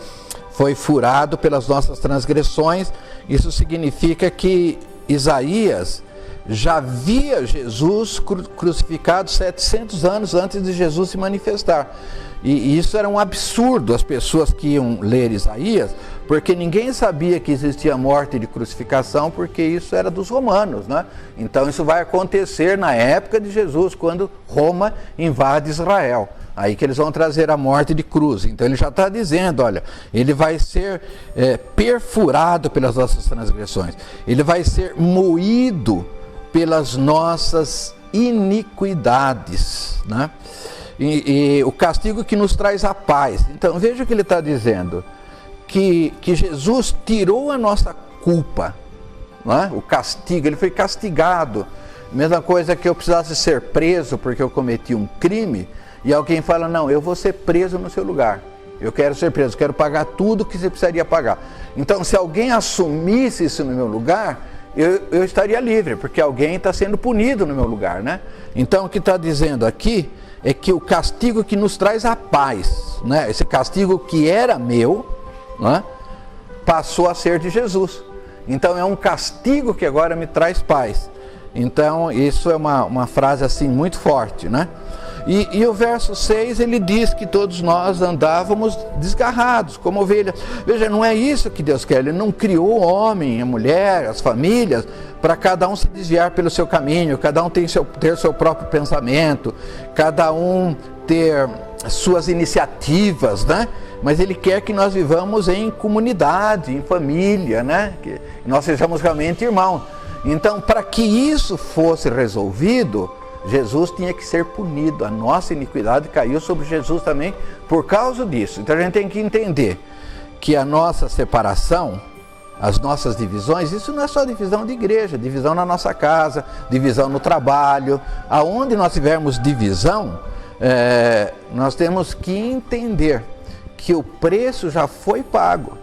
S1: foi furado pelas nossas transgressões. Isso significa que Isaías já via Jesus crucificado 700 anos antes de Jesus se manifestar. E isso era um absurdo, as pessoas que iam ler Isaías, porque ninguém sabia que existia morte de crucificação, porque isso era dos romanos, né? Então isso vai acontecer na época de Jesus, quando Roma invade Israel. Aí que eles vão trazer a morte de cruz. Então ele já está dizendo, olha, ele vai ser perfurado pelas nossas transgressões, ele vai ser moído pelas nossas iniquidades, né? E o castigo que nos traz a paz. Então veja o que ele está dizendo, que Jesus tirou a nossa culpa, né? O castigo, ele foi castigado. Mesma coisa que eu precisasse ser preso porque eu cometi um crime, e alguém fala, não, eu vou ser preso no seu lugar, eu quero ser preso, quero pagar tudo que você precisaria pagar. Então se alguém assumisse isso no meu lugar, eu estaria livre, porque alguém está sendo punido no meu lugar, né? Então o que está dizendo aqui é que o castigo que nos traz a paz, né? Esse castigo que era meu, né? Passou a ser de Jesus. Então é um castigo que agora me traz paz. Então isso é uma frase assim muito forte, né? E o verso 6 ele diz que todos nós andávamos desgarrados como ovelhas. Veja, não é isso que Deus quer. Ele não criou o homem, a mulher, as famílias para cada um se desviar pelo seu caminho, cada um ter seu próprio pensamento, cada um ter suas iniciativas, né? Mas ele quer que nós vivamos em comunidade, em família, né? Que nós sejamos realmente irmãos. Então, para que isso fosse resolvido, Jesus tinha que ser punido. A nossa iniquidade caiu sobre Jesus também por causa disso. Então a gente tem que entender que a nossa separação, as nossas divisões, isso não é só divisão de igreja, divisão na nossa casa, divisão no trabalho. Aonde nós tivermos divisão, nós temos que entender que o preço já foi pago.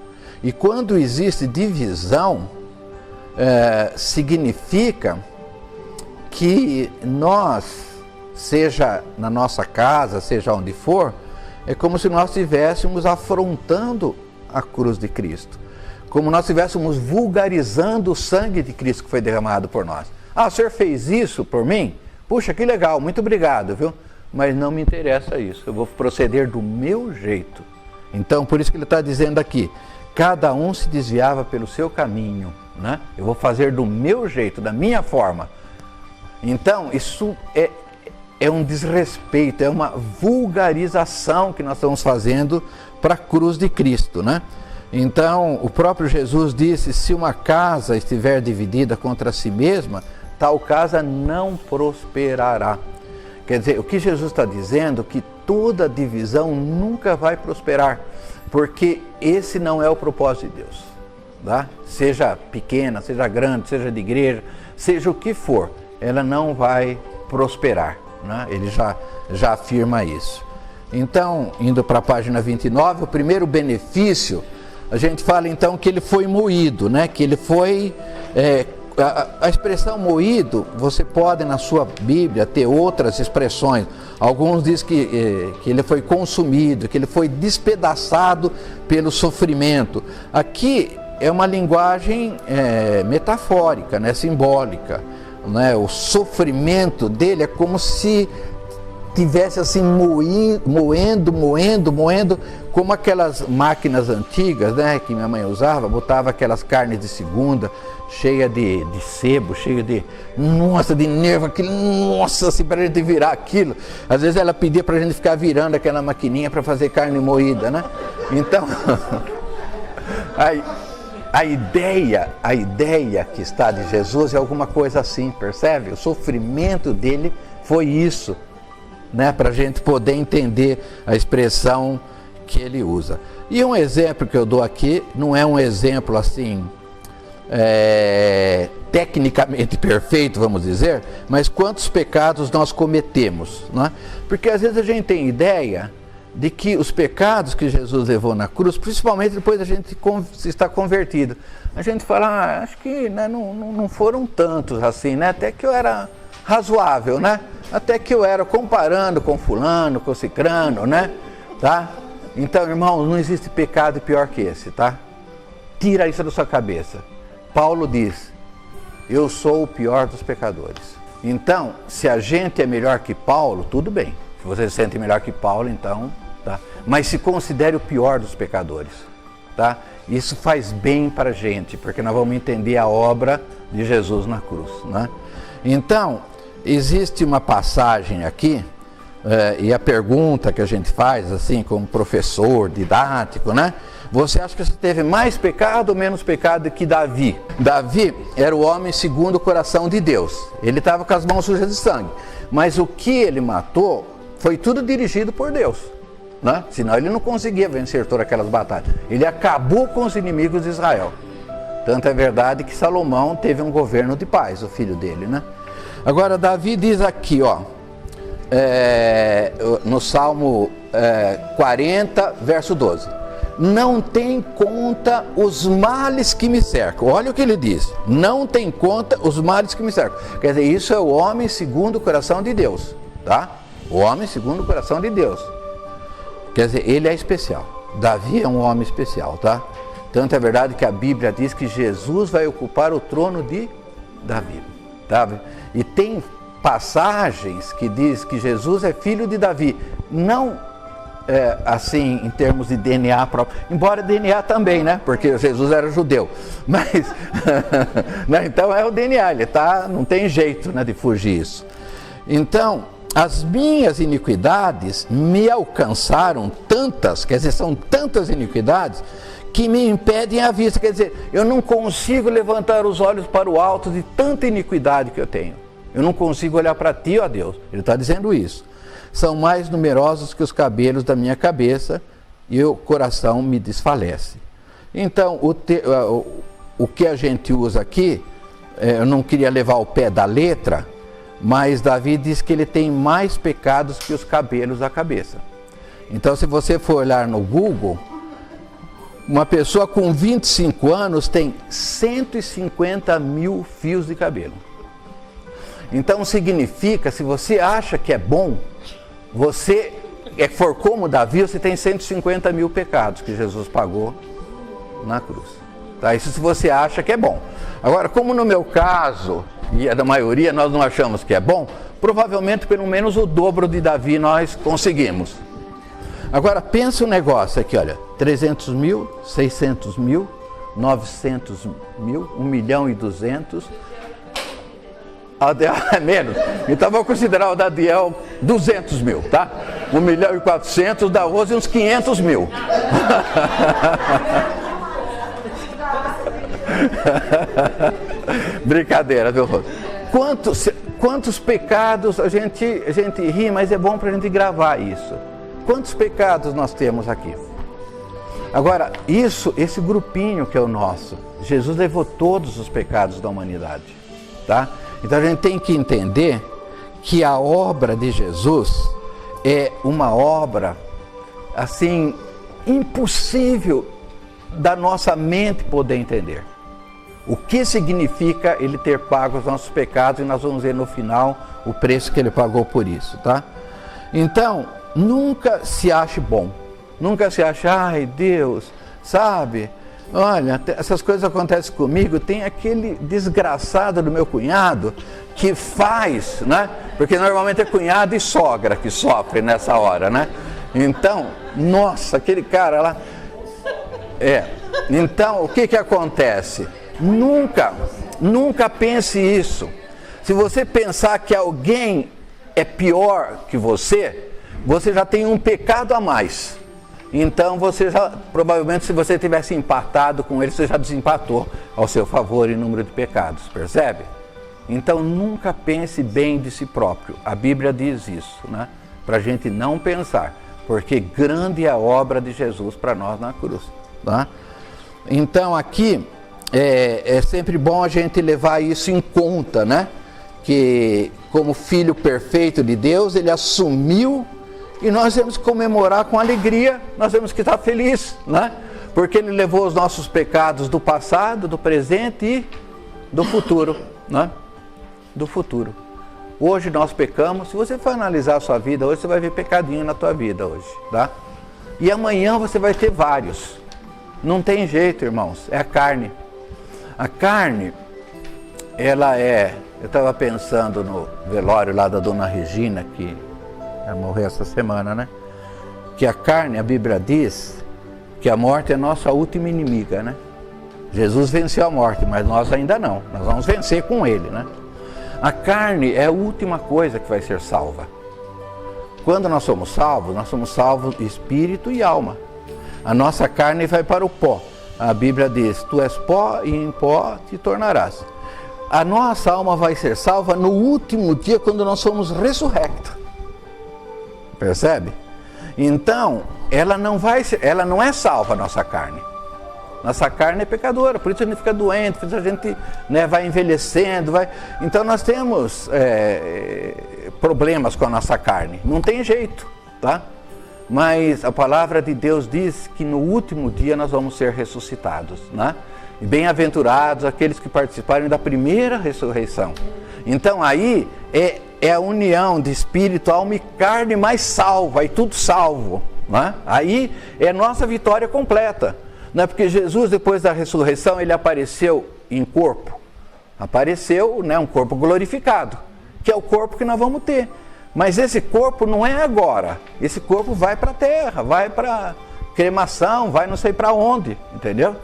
S1: E quando existe divisão, significa que nós, seja na nossa casa, seja onde for, é como se nós estivéssemos afrontando a cruz de Cristo, como nós estivéssemos vulgarizando o sangue de Cristo que foi derramado por nós. Ah, o senhor fez isso por mim? Puxa, que legal, muito obrigado, viu? Mas não me interessa isso, eu vou proceder do meu jeito. Então, por isso que ele está dizendo aqui, cada um se desviava pelo seu caminho, né? Eu vou fazer do meu jeito, da minha forma. Então, isso é um desrespeito, é uma vulgarização que nós estamos fazendo para a cruz de Cristo, né? Então, o próprio Jesus disse, se uma casa estiver dividida contra si mesma, tal casa não prosperará. Quer dizer, o que Jesus está dizendo é que toda divisão nunca vai prosperar, porque esse não é o propósito de Deus, tá? Seja pequena, seja grande, seja de igreja, seja o que for, ela não vai prosperar, né? Ele já afirma isso. Então, indo para a página 29, o primeiro benefício, a gente fala então que ele foi moído, né? Que ele foi... A expressão moído, você pode na sua Bíblia ter outras expressões. Alguns dizem que ele foi consumido, que ele foi despedaçado pelo sofrimento. Aqui é uma linguagem metafórica, né? Simbólica, né? O sofrimento dele é como se tivesse assim moendo, como aquelas máquinas antigas, né, que minha mãe usava, botava aquelas carnes de segunda, cheia de sebo, cheia de nervo, aquilo, assim, para a gente virar aquilo. Às vezes ela pedia para a gente ficar virando aquela maquininha para fazer carne moída, né? Então, a ideia que está de Jesus é alguma coisa assim, percebe? O sofrimento dele foi isso, né, para a gente poder entender a expressão que ele usa. E um exemplo que eu dou aqui, não é um exemplo assim, tecnicamente perfeito, vamos dizer, mas quantos pecados nós cometemos, né? Porque às vezes a gente tem ideia de que os pecados que Jesus levou na cruz, principalmente depois da gente estar convertido, a gente fala, acho que, né, não foram tantos assim, né? Até que eu era razoável, né? Até que eu era comparando com fulano, com cicrano, né? Tá? Então, irmãos, não existe pecado pior que esse, tá? Tira isso da sua cabeça. Paulo diz, eu sou o pior dos pecadores. Então, se a gente é melhor que Paulo, tudo bem. Se você se sente melhor que Paulo, então, tá? Mas se considere o pior dos pecadores, tá? Isso faz bem para a gente, porque nós vamos entender a obra de Jesus na cruz, né? Então, existe uma passagem aqui, e a pergunta que a gente faz, assim, como professor didático, né? Você acha que você teve mais pecado ou menos pecado que Davi? Davi era o homem segundo o coração de Deus. Ele estava com as mãos sujas de sangue. Mas o que ele matou foi tudo dirigido por Deus, né? Senão ele não conseguia vencer todas aquelas batalhas. Ele acabou com os inimigos de Israel. Tanto é verdade que Salomão teve um governo de paz, o filho dele, né? Agora, Davi diz aqui, ó, no Salmo 40, verso 12, não tem conta os males que me cercam. Olha o que ele diz, não tem conta os males que me cercam. Quer dizer, isso é o homem segundo o coração de Deus, tá? O homem segundo o coração de Deus. Quer dizer, ele é especial. Davi é um homem especial, tá? Tanto é verdade que a Bíblia diz que Jesus vai ocupar o trono de Davi, tá? E tem passagens que diz que Jesus é filho de Davi, não assim em termos de DNA próprio, embora DNA também, né? Porque Jesus era judeu, mas né? Então é o DNA, ele tá, não tem jeito, né, de fugir isso. Então, as minhas iniquidades me alcançaram tantas, quer dizer, são tantas iniquidades que me impedem a vista, quer dizer, eu não consigo levantar os olhos para o alto de tanta iniquidade que eu tenho. Eu não consigo olhar para ti, ó Deus. Ele está dizendo isso. São mais numerosos que os cabelos da minha cabeça e o coração me desfalece. Então, o que a gente usa aqui, eu não queria levar o pé da letra, mas Davi diz que ele tem mais pecados que os cabelos da cabeça. Então, se você for olhar no Google, uma pessoa com 25 anos tem 150 mil fios de cabelo. Então significa, se você acha que é bom, você for como Davi, você tem 150 mil pecados que Jesus pagou na cruz. Tá? Isso se você acha que é bom. Agora, como no meu caso, e a da maioria, nós não achamos que é bom, provavelmente pelo menos o dobro de Davi nós conseguimos. Agora, pensa um negócio aqui, olha, 300 mil, 600 mil, 900 mil, 1.200.000, Adiel é menos. Então vou considerar o da Adiel 200 mil, tá? 1.400.000, da Rose uns 500 mil. Brincadeira, viu, Rose? Quantos pecados a gente ri, mas é bom para a gente gravar isso. Quantos pecados nós temos aqui? Agora, esse grupinho que é o nosso, Jesus levou todos os pecados da humanidade, tá? Então a gente tem que entender que a obra de Jesus é uma obra, assim, impossível da nossa mente poder entender. O que significa ele ter pago os nossos pecados, e nós vamos ver no final o preço que ele pagou por isso, tá? Então, nunca se ache bom, nunca se ache, ai Deus, sabe, olha, essas coisas acontecem comigo, tem aquele desgraçado do meu cunhado que faz, né? Porque normalmente é cunhado e sogra que sofre nessa hora, né? Então, nossa, aquele cara lá, então o que acontece? Nunca pense isso. Se você pensar que alguém é pior que você já tem um pecado a mais. Então você já, provavelmente, se você tivesse empatado com ele, você já desempatou ao seu favor em número de pecados, percebe? Então nunca pense bem de si próprio. A Bíblia diz isso, né? Para a gente não pensar, porque grande é a obra de Jesus para nós na cruz, tá? Então aqui é sempre bom a gente levar isso em conta, né? Que como filho perfeito de Deus, ele assumiu, e nós temos que comemorar com alegria, nós temos que estar felizes, né? Porque ele levou os nossos pecados do passado, do presente e do futuro, né? Do futuro. Hoje nós pecamos. Se você for analisar a sua vida hoje, você vai ver pecadinho na tua vida hoje, tá? E amanhã você vai ter vários. Não tem jeito, irmãos, é a carne. A carne, ela é... Eu estava pensando no velório lá da Dona Regina, que vai morrer essa semana, né? Que a carne, a Bíblia diz que a morte é nossa última inimiga, né? Jesus venceu a morte, mas nós ainda não. Nós vamos vencer com ele, né? A carne é a última coisa que vai ser salva. Quando nós somos salvos espírito e alma. A nossa carne vai para o pó. A Bíblia diz, tu és pó e em pó te tornarás. A nossa alma vai ser salva no último dia, quando nós somos ressurrectos. Percebe? Então, ela não é salva, a nossa carne. Nossa carne é pecadora, por isso a gente fica doente, por isso a gente, né, vai envelhecendo. Então nós temos problemas com a nossa carne, não tem jeito, tá? Mas a palavra de Deus diz que no último dia nós vamos ser ressuscitados, né? E bem-aventurados aqueles que participarem da primeira ressurreição. Então aí é a união de espírito, alma e carne mais salva, e tudo salvo, né? Aí é nossa vitória completa, né? Porque Jesus, depois da ressurreição, ele apareceu em corpo. Apareceu, né, um corpo glorificado, que é o corpo que nós vamos ter. Mas esse corpo não é agora. Esse corpo vai para a terra, vai para cremação, vai não sei para onde, entendeu?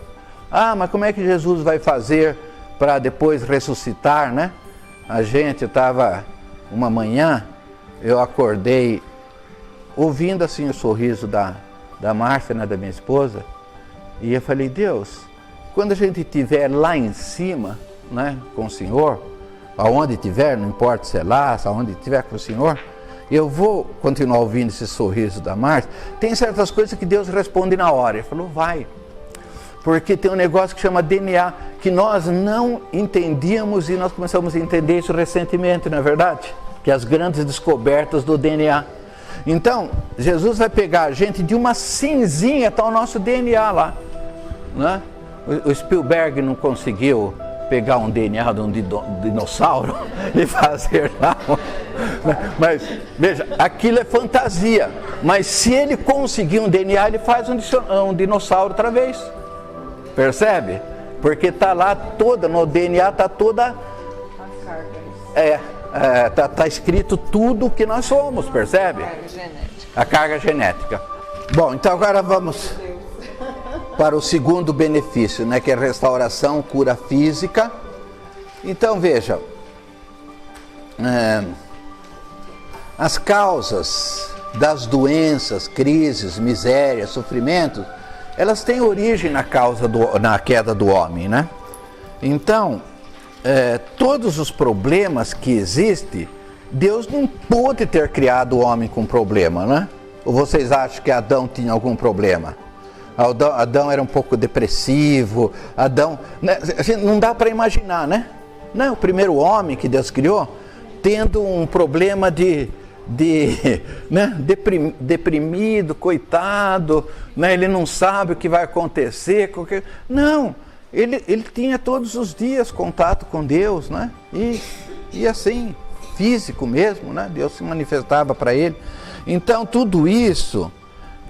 S1: Ah, mas como é que Jesus vai fazer para depois ressuscitar, né? A gente estava, uma manhã, eu acordei ouvindo assim o sorriso da Márcia, né, da minha esposa, e eu falei, Deus, quando a gente estiver lá em cima, né, com o Senhor, aonde estiver, não importa se é lá, aonde estiver com o Senhor, eu vou continuar ouvindo esse sorriso da Márcia. Tem certas coisas que Deus responde na hora. Ele falou, vai. Porque tem um negócio que chama DNA, que nós não entendíamos, e nós começamos a entender isso recentemente, não é verdade? Que as grandes descobertas do DNA. Então, Jesus vai pegar a gente de uma cinzinha, está o nosso DNA lá, né? O Spielberg não conseguiu pegar um DNA de um dinossauro e fazer lá. Mas, veja, aquilo é fantasia. Mas se ele conseguir um DNA, ele faz um dinossauro outra vez. Percebe? Porque está lá toda, no DNA está toda... Está escrito tudo que nós somos, percebe? A carga genética. Bom, então agora vamos para o segundo benefício, né, que é restauração, cura física. Então veja, as causas das doenças, crises, misérias, sofrimentos, elas têm origem na queda do homem, né? Então, todos os problemas que existem, Deus não pôde ter criado o homem com problema, né? Ou vocês acham que Adão tinha algum problema? Adão era um pouco depressivo, Adão... Né? Não dá para imaginar, né? Não, o primeiro homem que Deus criou, tendo um problema né? Deprimido, coitado, né? Ele não sabe o que vai acontecer. Não, ele tinha todos os dias contato com Deus, né? E assim, físico mesmo, né? Deus se manifestava para ele. Então tudo isso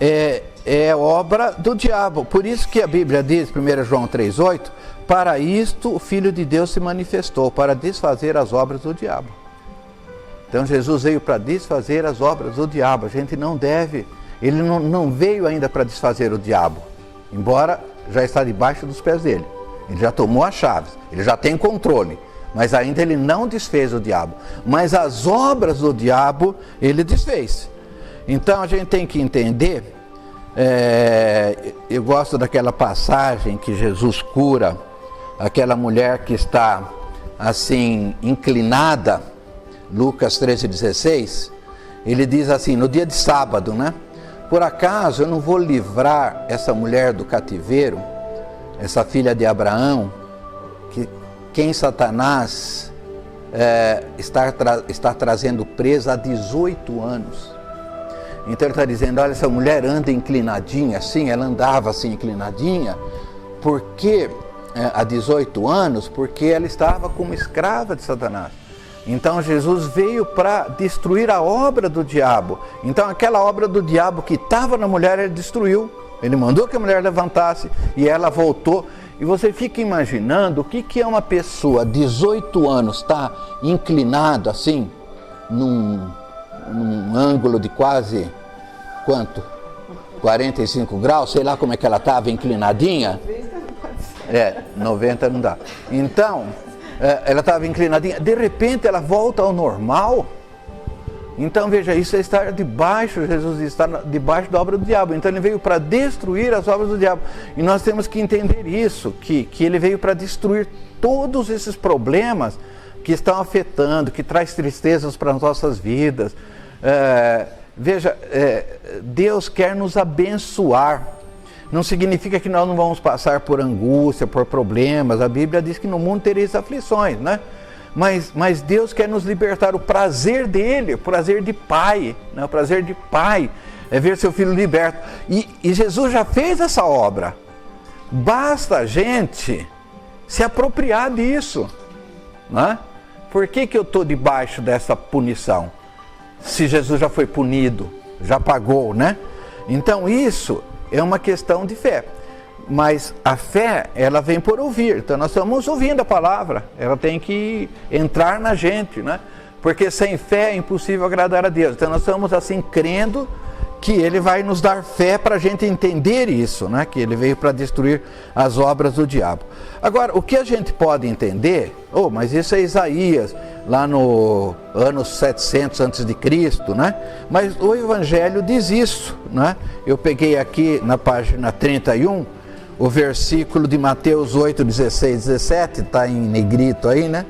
S1: é obra do diabo. Por isso que a Bíblia diz, 1 João 3,8, para isto o Filho de Deus se manifestou, para desfazer as obras do diabo. Então Jesus veio para desfazer as obras do diabo. A gente não deve, ele não veio ainda para desfazer o diabo, embora já está debaixo dos pés dele. Ele já tomou as chaves, ele já tem controle, mas ainda ele não desfez o diabo. Mas as obras do diabo ele desfez. Então a gente tem que entender, eu gosto daquela passagem que Jesus cura aquela mulher que está assim inclinada, Lucas 13,16, ele diz assim, no dia de sábado, né? Por acaso eu não vou livrar essa mulher do cativeiro, essa filha de Abraão, quem Satanás está trazendo presa há 18 anos. Então ele está dizendo, olha, essa mulher anda inclinadinha assim, ela andava assim inclinadinha, porque há 18 anos, porque ela estava como escrava de Satanás. Então Jesus veio para destruir a obra do diabo. Então aquela obra do diabo que estava na mulher, ele destruiu. Ele mandou que a mulher levantasse e ela voltou. E você fica imaginando o que é uma pessoa, 18 anos, está inclinado assim, num ângulo de quase, quanto? 45 graus, sei lá como é que ela estava, inclinadinha. 90 não dá. Então, ela estava inclinadinha, de repente ela volta ao normal. Então veja, isso é estar debaixo, Jesus está debaixo da obra do diabo. Então ele veio para destruir as obras do diabo. E nós temos que entender isso, que ele veio para destruir todos esses problemas que estão afetando, que traz tristezas para as nossas vidas. Veja, Deus quer nos abençoar. Não significa que nós não vamos passar por angústia, por problemas. A Bíblia diz que no mundo tereis aflições, né? Mas Deus quer nos libertar. O prazer dele, o prazer de pai, né? O prazer de pai é ver seu filho liberto. E Jesus já fez essa obra. Basta a gente se apropriar disso, né? Por que eu estou debaixo dessa punição? Se Jesus já foi punido, já pagou, né? Então isso é uma questão de fé. Mas a fé, ela vem por ouvir. Então nós estamos ouvindo a palavra. Ela tem que entrar na gente, né? Porque sem fé é impossível agradar a Deus. Então nós estamos assim crendo que Ele vai nos dar fé para a gente entender isso, né? Que Ele veio para destruir as obras do diabo. Agora, o que a gente pode entender, mas isso é Isaías, lá no ano 700 a.C., né? Mas o Evangelho diz isso, né? Eu peguei aqui na página 31, o versículo de Mateus 8, 16, 17, está em negrito aí, né?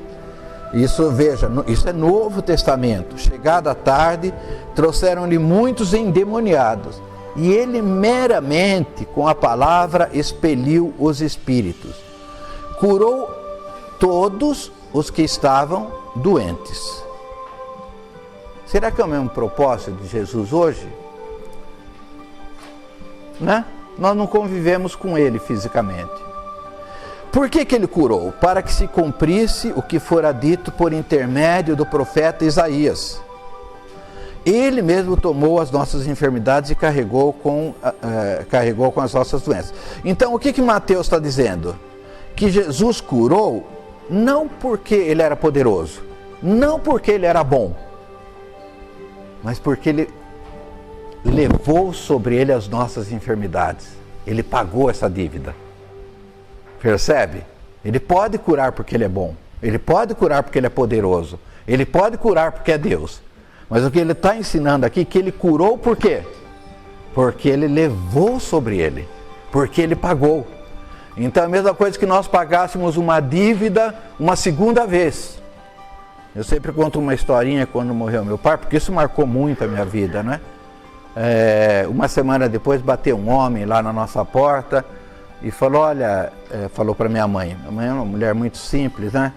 S1: Isso, veja, isso é Novo Testamento. Chegada a tarde, trouxeram-lhe muitos endemoniados, e ele meramente, com a palavra, expeliu os espíritos. Curou todos os que estavam doentes. Será que é o mesmo propósito de Jesus hoje? Né? Nós não convivemos com ele fisicamente. Por que ele curou? Para que se cumprisse o que fora dito por intermédio do profeta Isaías. Ele mesmo tomou as nossas enfermidades e carregou com as nossas doenças. Então o que Mateus está dizendo? Que Jesus curou não porque ele era poderoso, não porque ele era bom, mas porque ele levou sobre ele as nossas enfermidades. Ele pagou essa dívida. Percebe? Ele pode curar porque ele é bom, Ele pode curar porque Ele é poderoso. Ele pode curar porque é Deus. Mas o que Ele está ensinando aqui, que Ele curou por quê? Porque Ele levou sobre Ele. Porque Ele pagou. Então é a mesma coisa que nós pagássemos uma dívida uma segunda vez. Eu sempre conto uma historinha quando morreu meu pai, porque isso marcou muito a minha vida, né? Uma semana depois bateu um homem lá na nossa porta e falou, olha, falou para minha mãe é uma mulher muito simples, né?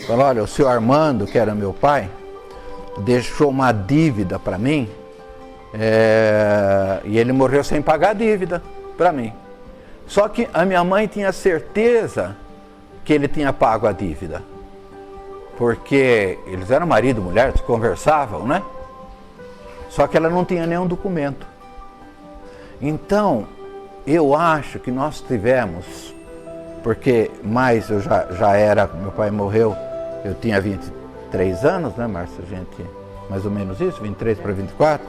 S1: Falou, olha, o senhor Armando, que era meu pai, deixou uma dívida para mim e ele morreu sem pagar a dívida para mim. Só que a minha mãe tinha certeza que ele tinha pago a dívida, porque eles eram marido e mulher, eles conversavam, né? Só que ela não tinha nenhum documento. Então, eu acho que nós tivemos, porque mais eu já era, meu pai morreu, eu tinha 23 anos, né, Márcia? Gente, mais ou menos isso, 23 para 24.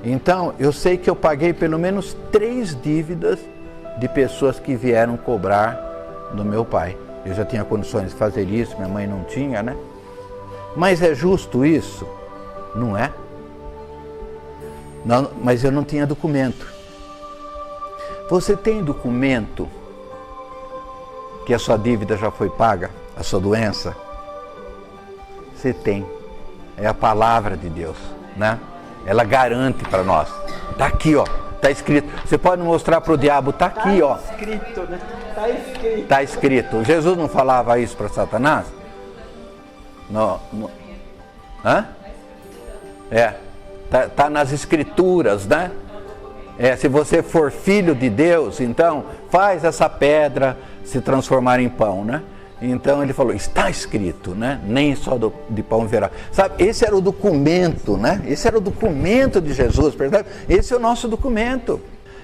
S1: Então, eu sei que eu paguei pelo menos 3 dívidas de pessoas que vieram cobrar do meu pai. Eu já tinha condições de fazer isso, minha mãe não tinha, né? Mas é justo isso? Não é? Não, mas eu não tinha documento. Você tem documento que a sua dívida já foi paga, a sua doença? Você tem. É a palavra de Deus, né? Ela garante para nós. Está aqui, ó. Está escrito. Você pode mostrar para o diabo, está aqui, ó.
S2: Está escrito, né? Está escrito.
S1: Está escrito. Jesus não falava isso para Satanás? No. Hã? Tá nas escrituras, né? Se você for filho de Deus, então faz essa pedra se transformar em pão, né? Então ele falou, está escrito, né? Nem só de pão viverá. Sabe, esse era o documento, né? Esse era o documento de Jesus, percebe? Esse é o nosso documento.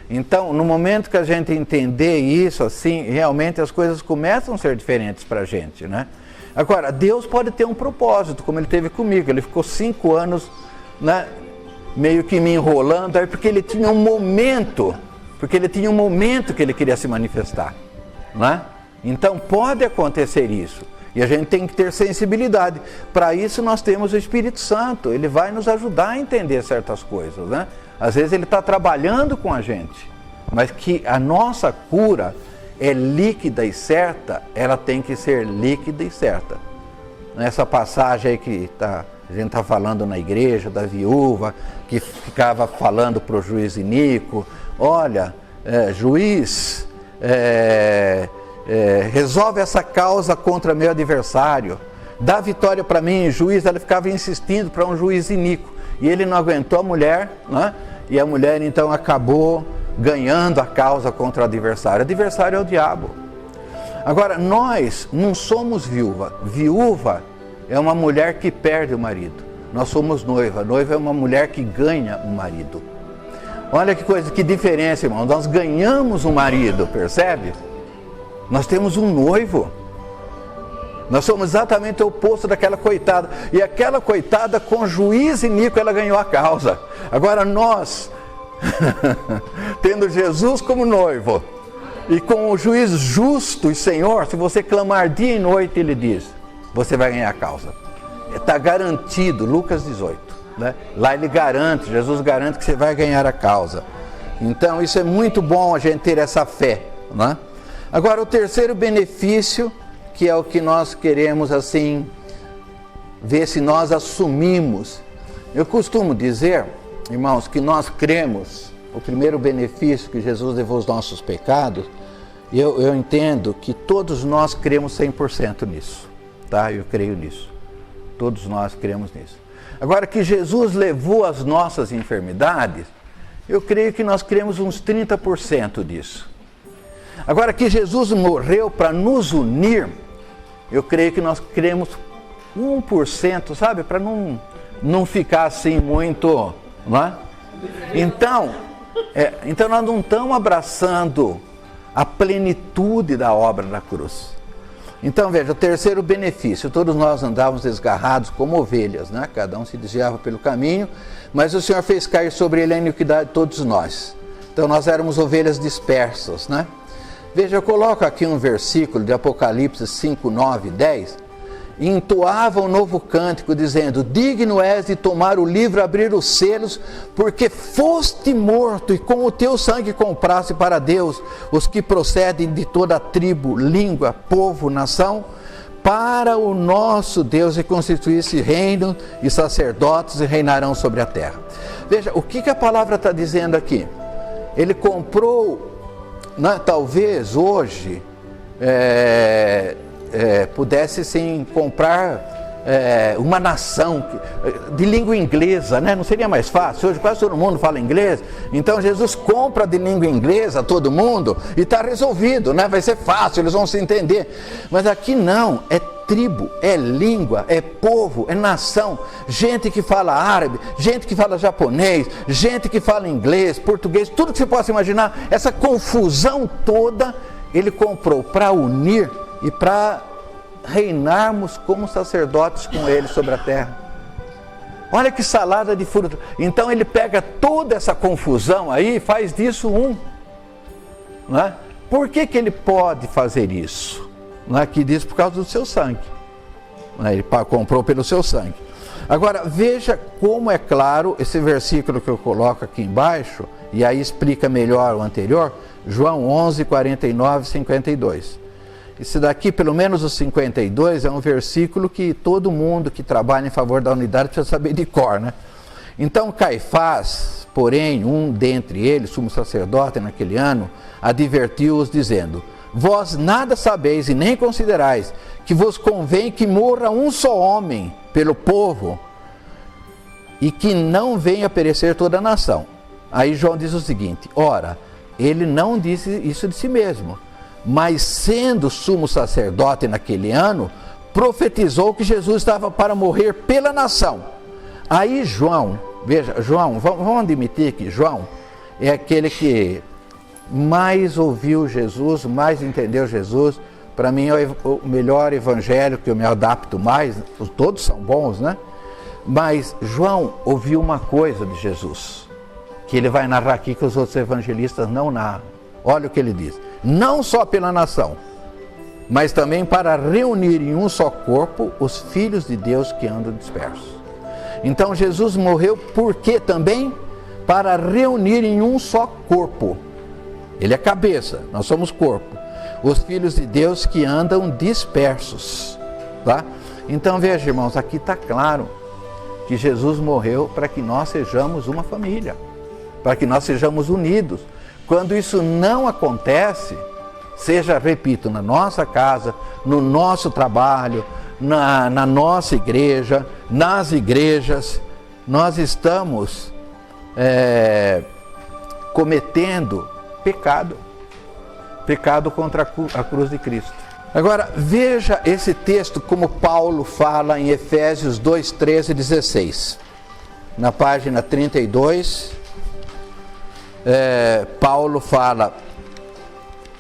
S1: Então, no momento que a gente entender isso, assim, realmente as coisas começam a ser diferentes para a gente, né? Agora, Deus pode ter um propósito, como Ele teve comigo. Ele ficou 5 anos, né, meio que me enrolando, aí porque Ele tinha um momento, que Ele queria se manifestar, né? Então, pode acontecer isso. E a gente tem que ter sensibilidade. Para isso, nós temos o Espírito Santo. Ele vai nos ajudar a entender certas coisas, né? Às vezes, Ele está trabalhando com a gente. Mas que a nossa cura é líquida e certa, ela tem que ser líquida e certa. Nessa passagem aí que a gente está falando na igreja, da viúva, que ficava falando para o juiz iníquo, olha, juiz, resolve essa causa contra meu adversário, dá vitória para mim, juiz. Ela ficava insistindo para um juiz iníquo, e ele não aguentou a mulher, né? E a mulher então acabou ganhando a causa contra o adversário. O adversário é o diabo. Agora, nós não somos viúva. Viúva é uma mulher que perde o marido. Nós somos noiva. Noiva é uma mulher que ganha um marido. Olha que coisa, que diferença, irmão. Nós ganhamos um marido, percebe? Nós temos um noivo. Nós somos exatamente o oposto daquela coitada. E aquela coitada, com juiz iníquo, ela ganhou a causa. Agora nós, tendo Jesus como noivo, e com o juiz justo e Senhor, se você clamar dia e noite, Ele diz, você vai ganhar a causa. Está garantido, Lucas 18. Né? Lá Ele garante, Jesus garante que você vai ganhar a causa. Então isso é muito bom a gente ter essa fé, né? Agora o terceiro benefício, que é o que nós queremos assim ver se nós assumimos. Eu costumo dizer, irmãos, que nós cremos, o primeiro benefício que Jesus levou os nossos pecados, eu entendo que todos nós cremos 100% nisso, tá? Eu creio nisso, todos nós cremos nisso. Agora, que Jesus levou as nossas enfermidades, eu creio que nós cremos uns 30% disso. Agora, que Jesus morreu para nos unir, eu creio que nós cremos 1%, sabe? Para não ficar assim muito, não é? Então nós não estamos abraçando a plenitude da obra da cruz. Então veja, o terceiro benefício, todos nós andávamos desgarrados como ovelhas, né? Cada um se desviava pelo caminho, mas o Senhor fez cair sobre Ele a iniquidade de todos nós. Então nós éramos ovelhas dispersas, né? Veja, eu coloco aqui um versículo de Apocalipse 5, 9 e 10, e entoava um novo cântico, dizendo: digno és de tomar o livro, abrir os selos, porque foste morto e com o teu sangue compraste para Deus os que procedem de toda tribo, língua, povo, nação, para o nosso Deus, e constituísse reino e sacerdotes e reinarão sobre a terra. Veja, o que a palavra está dizendo aqui? Ele comprou, né, talvez hoje pudesse sim comprar uma nação de língua inglesa, né? Não seria mais fácil? Hoje quase todo mundo fala inglês, então Jesus compra de língua inglesa todo mundo e está resolvido, né? Vai ser fácil, eles vão se entender. Mas aqui não, é tribo, é língua, é povo, é nação, gente que fala árabe, gente que fala japonês, gente que fala inglês, português, tudo que você possa imaginar, essa confusão toda ele comprou para unir e para reinarmos como sacerdotes com ele sobre a terra. Olha que salada de fruta. Então ele pega toda essa confusão aí e faz disso um. Não é? Por que ele pode fazer isso? Não é? Que diz por causa do seu sangue. Não é? Ele comprou pelo seu sangue. Agora veja como é claro esse versículo que eu coloco aqui embaixo, e aí explica melhor o anterior, João 11, 49 e 52. Esse daqui, pelo menos o 52, é um versículo que todo mundo que trabalha em favor da unidade precisa saber de cor, né? Então Caifás, porém, um dentre eles, sumo sacerdote naquele ano, advertiu-os dizendo: vós nada sabeis e nem considerais que vos convém que morra um só homem pelo povo e que não venha perecer toda a nação. Aí João diz o seguinte: ora, ele não disse isso de si mesmo, mas sendo sumo sacerdote naquele ano, profetizou que Jesus estava para morrer pela nação. Aí João, veja, João, vamos admitir que João é aquele que mais ouviu Jesus, mais entendeu Jesus. Para mim é o melhor evangelho que eu me adapto mais, todos são bons, né? Mas João ouviu uma coisa de Jesus, que ele vai narrar aqui que os outros evangelistas não narram. Olha o que ele diz: não só pela nação, mas também para reunir em um só corpo os filhos de Deus que andam dispersos. Então Jesus morreu por quê também? Para reunir em um só corpo. Ele é cabeça, nós somos corpo. Os filhos de Deus que andam dispersos. Tá? Então veja, irmãos, aqui está claro que Jesus morreu para que nós sejamos uma família, para que nós sejamos unidos. Quando isso não acontece, seja, repito, na nossa casa, no nosso trabalho, na nossa igreja, nas igrejas, nós estamos cometendo pecado contra a cruz de Cristo. Agora, veja esse texto como Paulo fala em Efésios 2, 13 e 16. Na página 32, Paulo fala,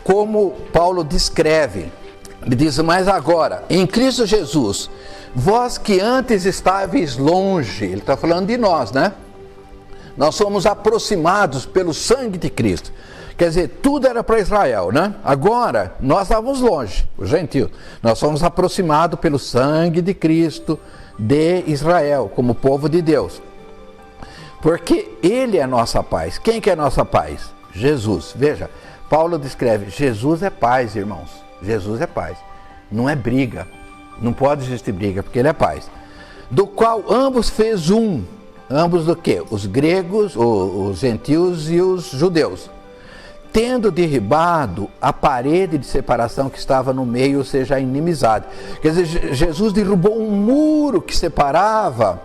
S1: como Paulo descreve, ele diz: mas agora, em Cristo Jesus, vós que antes estáveis longe, ele está falando de nós, né? Nós somos aproximados pelo sangue de Cristo. Quer dizer, tudo era para Israel, né? Agora, nós estávamos longe, os gentios. Nós somos aproximados pelo sangue de Cristo de Israel, como povo de Deus. Porque Ele é a nossa paz. Quem que é a nossa paz? Jesus. Veja, Paulo descreve, Jesus é paz, irmãos. Jesus é paz. Não é briga. Não pode existir briga, porque Ele é paz. Do qual ambos fez um. Ambos do quê? Os gregos, os gentios e os judeus. Tendo derribado a parede de separação que estava no meio, ou seja, a inimizade. Quer dizer, Jesus derrubou um muro que separava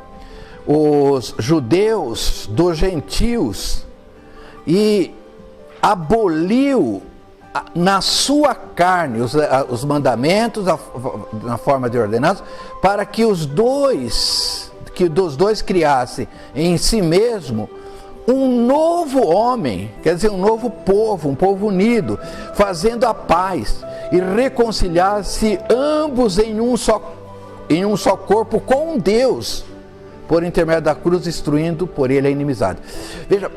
S1: os judeus dos gentios e aboliu na sua carne os mandamentos na forma de ordenanças, para que dos dois criasse em si mesmo um novo homem, quer dizer, um novo povo, um povo unido, fazendo a paz e reconciliar-se ambos em um só corpo com Deus, por intermédio da cruz, destruindo por ele a inimizade. Veja,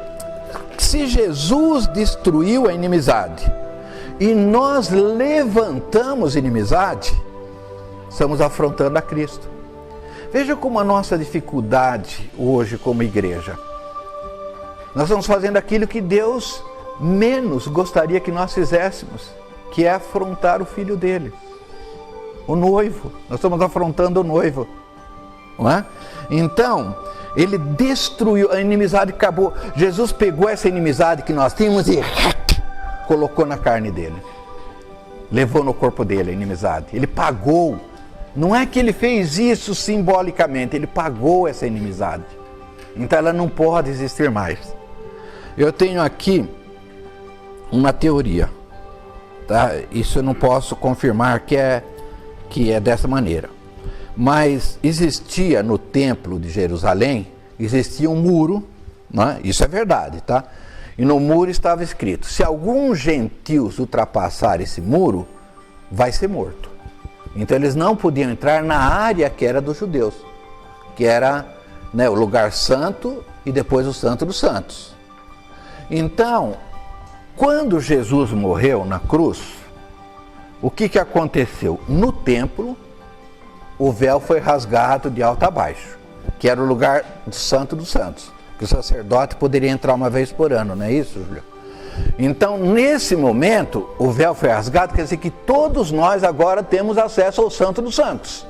S1: se Jesus destruiu a inimizade e nós levantamos inimizade, estamos afrontando a Cristo. Veja como a nossa dificuldade hoje como igreja. Nós estamos fazendo aquilo que Deus menos gostaria que nós fizéssemos, que é afrontar o filho dele, o noivo. Nós estamos afrontando o noivo, não é? Então, ele destruiu, a inimizade acabou. Jesus pegou essa inimizade que nós tínhamos e colocou na carne dele. Levou no corpo dele a inimizade. Ele pagou. Não é que ele fez isso simbolicamente, ele pagou essa inimizade. Então ela não pode existir mais. Eu tenho aqui uma teoria, tá? Isso eu não posso confirmar que é dessa maneira. Mas existia no templo de Jerusalém, existia um muro, né? Isso é verdade, tá? E no muro estava escrito: se alguns gentios ultrapassar esse muro, vai ser morto. Então eles não podiam entrar na área que era dos judeus, que era, né, o lugar santo e depois o santo dos santos. Então, quando Jesus morreu na cruz, o que aconteceu? No templo, o véu foi rasgado de alto a baixo, que era o lugar do santo dos santos, que o sacerdote poderia entrar uma vez por ano, não é isso, Júlio? Então, nesse momento, o véu foi rasgado, quer dizer que todos nós agora temos acesso ao santo dos santos.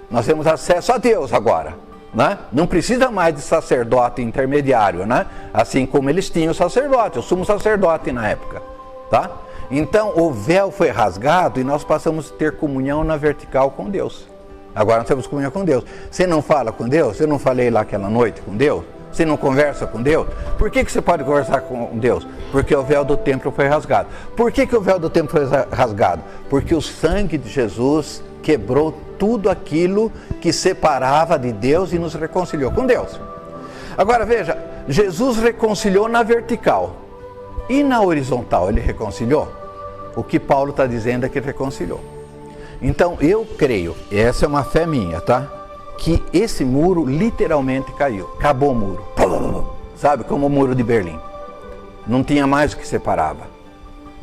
S1: Nós temos acesso a Deus agora, né? Não precisa mais de sacerdote intermediário, né? Assim como eles tinham o sacerdote, o sumo sacerdote na época, tá? Então, o véu foi rasgado e nós passamos a ter comunhão na vertical com Deus. Agora nós temos comunhão com Deus. Você não fala com Deus? Eu não falei lá aquela noite com Deus? Você não conversa com Deus? Por que você pode conversar com Deus? Porque o véu do templo foi rasgado. Por que o véu do templo foi rasgado? Porque o sangue de Jesus quebrou tudo aquilo que separava de Deus e nos reconciliou com Deus. Agora veja, Jesus reconciliou na vertical. E na horizontal ele reconciliou? O que Paulo está dizendo é que ele reconciliou. Então eu creio, essa é uma fé minha, tá? Que esse muro literalmente caiu. Acabou o muro. Sabe, como o muro de Berlim. Não tinha mais o que separava.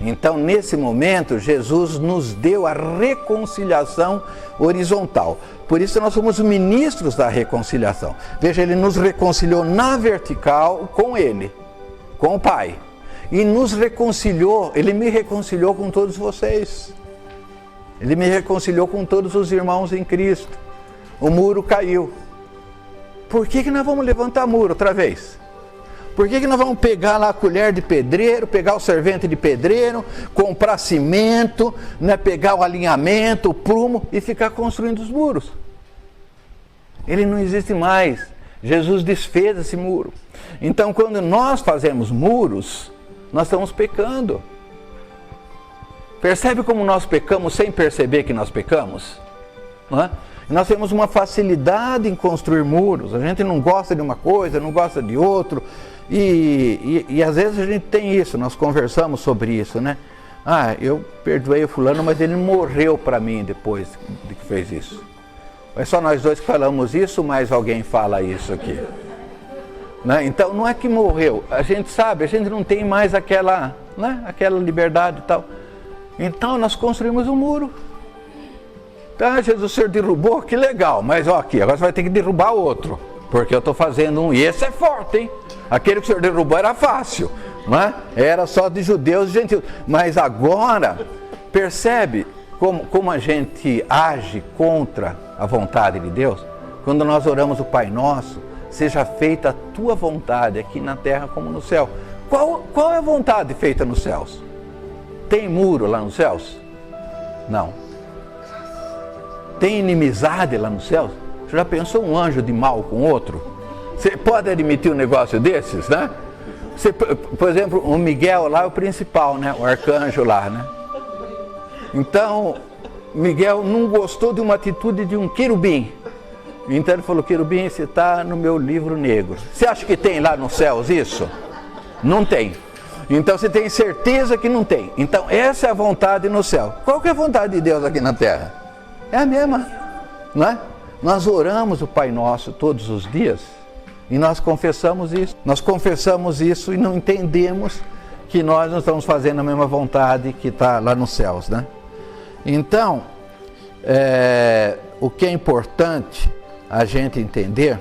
S1: Então, nesse momento, Jesus nos deu a reconciliação horizontal. Por isso nós somos ministros da reconciliação. Veja, ele nos reconciliou na vertical com ele, com o Pai. E nos reconciliou, ele me reconciliou com todos vocês. Ele me reconciliou com todos os irmãos em Cristo. O muro caiu. Por que nós vamos levantar muro outra vez? Por que nós vamos pegar lá a colher de pedreiro, pegar o servente de pedreiro, comprar cimento, né, pegar o alinhamento, o prumo e ficar construindo os muros? Ele não existe mais. Jesus desfez esse muro. Então, quando nós fazemos muros, nós estamos pecando. Percebe como nós pecamos sem perceber que nós pecamos? Não é? Nós temos uma facilidade em construir muros. A gente não gosta de uma coisa, não gosta de outro. E às vezes a gente tem isso, nós conversamos sobre isso, né? Ah, eu perdoei o fulano, mas ele morreu para mim depois de que fez isso. É só nós dois que falamos isso, mas alguém fala isso aqui. Né? Então não é que morreu, a gente sabe, a gente não tem mais aquela, né, aquela liberdade e tal. Então nós construímos um muro. Tá, Jesus, o senhor derrubou, que legal, mas ó, aqui, agora você vai ter que derrubar outro, porque eu estou fazendo um, e esse é forte, hein? Aquele que o senhor derrubou era fácil, né? Era só de judeus e gentios, mas agora, percebe como a gente age contra a vontade de Deus? Quando nós oramos o Pai Nosso, seja feita a tua vontade aqui na terra como no céu. Qual é a vontade feita nos céus? Tem muro lá nos céus? Não. Tem inimizade lá nos céus? Você já pensou um anjo de mal com outro? Você pode admitir um negócio desses, né? Você, por exemplo, o Miguel lá é o principal, né? O arcanjo lá, né? Então, Miguel não gostou de uma atitude de um querubim. Então ele falou: querubim, você está no meu livro negro. Você acha que tem lá nos céus isso? Não tem. Então você tem certeza que não tem. Então essa é a vontade no céu. Qual que é a vontade de Deus aqui na terra? É a mesma, não é? Nós oramos o Pai Nosso todos os dias e nós confessamos isso. Nós confessamos isso e não entendemos que nós não estamos fazendo a mesma vontade que está lá nos céus, né? Então, O que é importante a gente entender,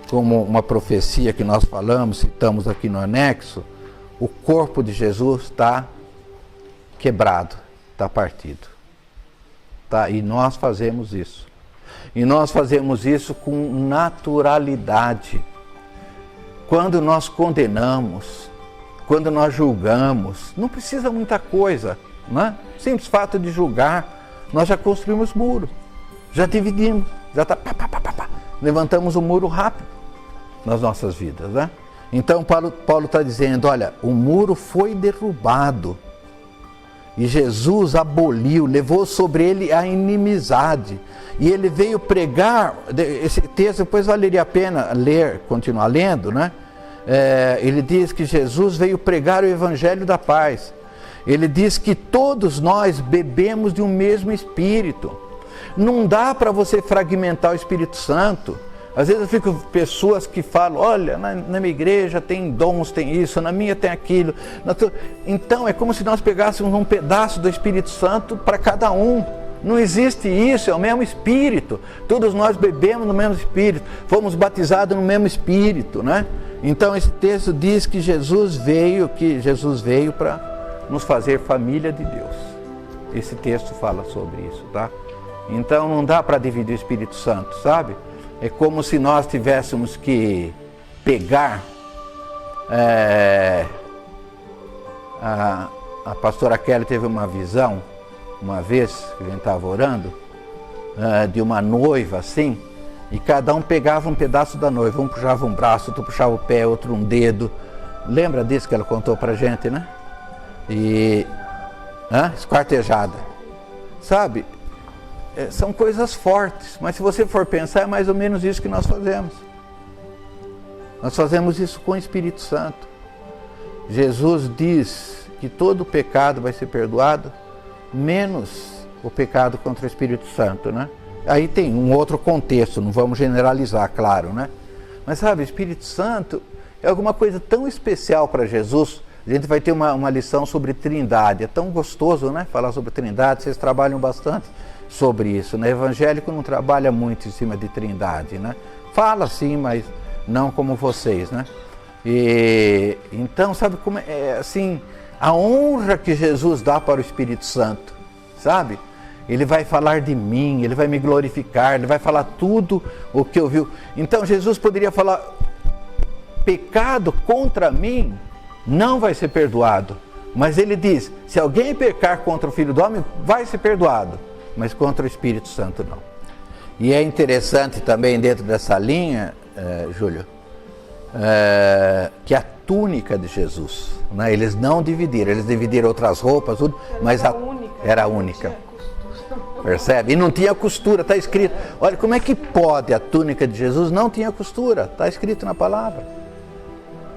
S1: como uma profecia que nós falamos, citamos aqui no anexo, o corpo de Jesus está quebrado, está partido. Tá? E nós fazemos isso. E nós fazemos isso com naturalidade. Quando nós condenamos, quando nós julgamos, não precisa muita coisa, né? Simples fato de julgar, nós já construímos muro, já dividimos, já está, levantamos o muro rápido nas nossas vidas, né? Então Paulo está dizendo, olha, o muro foi derrubado e Jesus aboliu, levou sobre ele a inimizade e ele veio pregar, esse texto depois valeria a pena ler, continuar lendo, né? Ele diz que Jesus veio pregar o evangelho da paz, ele diz que todos nós bebemos de um mesmo Espírito, não dá para você fragmentar o Espírito Santo. Às vezes eu fico com pessoas que falam, olha, na minha igreja tem dons, tem isso, na minha tem aquilo. Então é como se nós pegássemos um pedaço do Espírito Santo para cada um. Não existe isso, é o mesmo Espírito. Todos nós bebemos no mesmo Espírito, fomos batizados no mesmo Espírito, né? Então esse texto diz que Jesus veio para nos fazer família de Deus. Esse texto fala sobre isso, tá? Então não dá para dividir o Espírito Santo, sabe? É como se nós tivéssemos que pegar, a pastora Kelly teve uma visão, uma vez que a gente estava orando, de uma noiva assim, e cada um pegava um pedaço da noiva, um puxava um braço, outro puxava o pé, outro um dedo. Lembra disso que ela contou pra gente, né? E esquartejada, sabe? São coisas fortes, mas se você for pensar, é mais ou menos isso que nós fazemos. Nós fazemos isso com o Espírito Santo. Jesus diz que todo pecado vai ser perdoado, menos o pecado contra o Espírito Santo, né? Aí tem um outro contexto, não vamos generalizar, claro, né? Mas sabe, o Espírito Santo é alguma coisa tão especial para Jesus. A gente vai ter uma lição sobre Trindade, é tão gostoso, né? Falar sobre Trindade, vocês trabalham bastante sobre isso, né? Evangélico não trabalha muito em cima de Trindade, né? Fala sim, mas não como vocês, né? E então, sabe como é assim, a honra que Jesus dá para o Espírito Santo, sabe? Ele vai falar de mim, ele vai me glorificar, ele vai falar tudo o que ouviu. Então Jesus poderia falar, pecado contra mim não vai ser perdoado, mas ele diz, se alguém pecar contra o Filho do Homem, vai ser perdoado, mas contra o Espírito Santo não. E é interessante também dentro dessa linha, Júlio, que a túnica de Jesus, né? Eles não dividiram, eles dividiram outras roupas, tudo, mas era única. Percebe? E não tinha costura, está escrito. Olha, como é que pode a túnica de Jesus não tinha costura? Está escrito na palavra.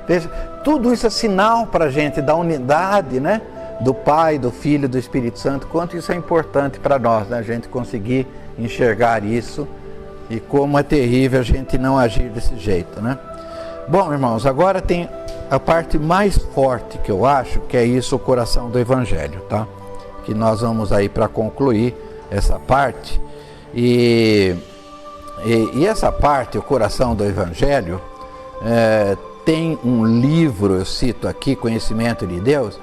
S1: Veja, tudo isso é sinal para a gente da unidade, né? Do Pai, do Filho e do Espírito Santo. Quanto isso é importante para nós, né? A gente conseguir enxergar isso e como é terrível a gente não agir desse jeito, né? Bom, irmãos, agora tem a parte mais forte que eu acho, que é isso, o coração do Evangelho, tá? Que nós vamos aí para concluir essa parte. E essa parte, o coração do Evangelho, tem um livro, eu cito aqui, Conhecimento de Deus,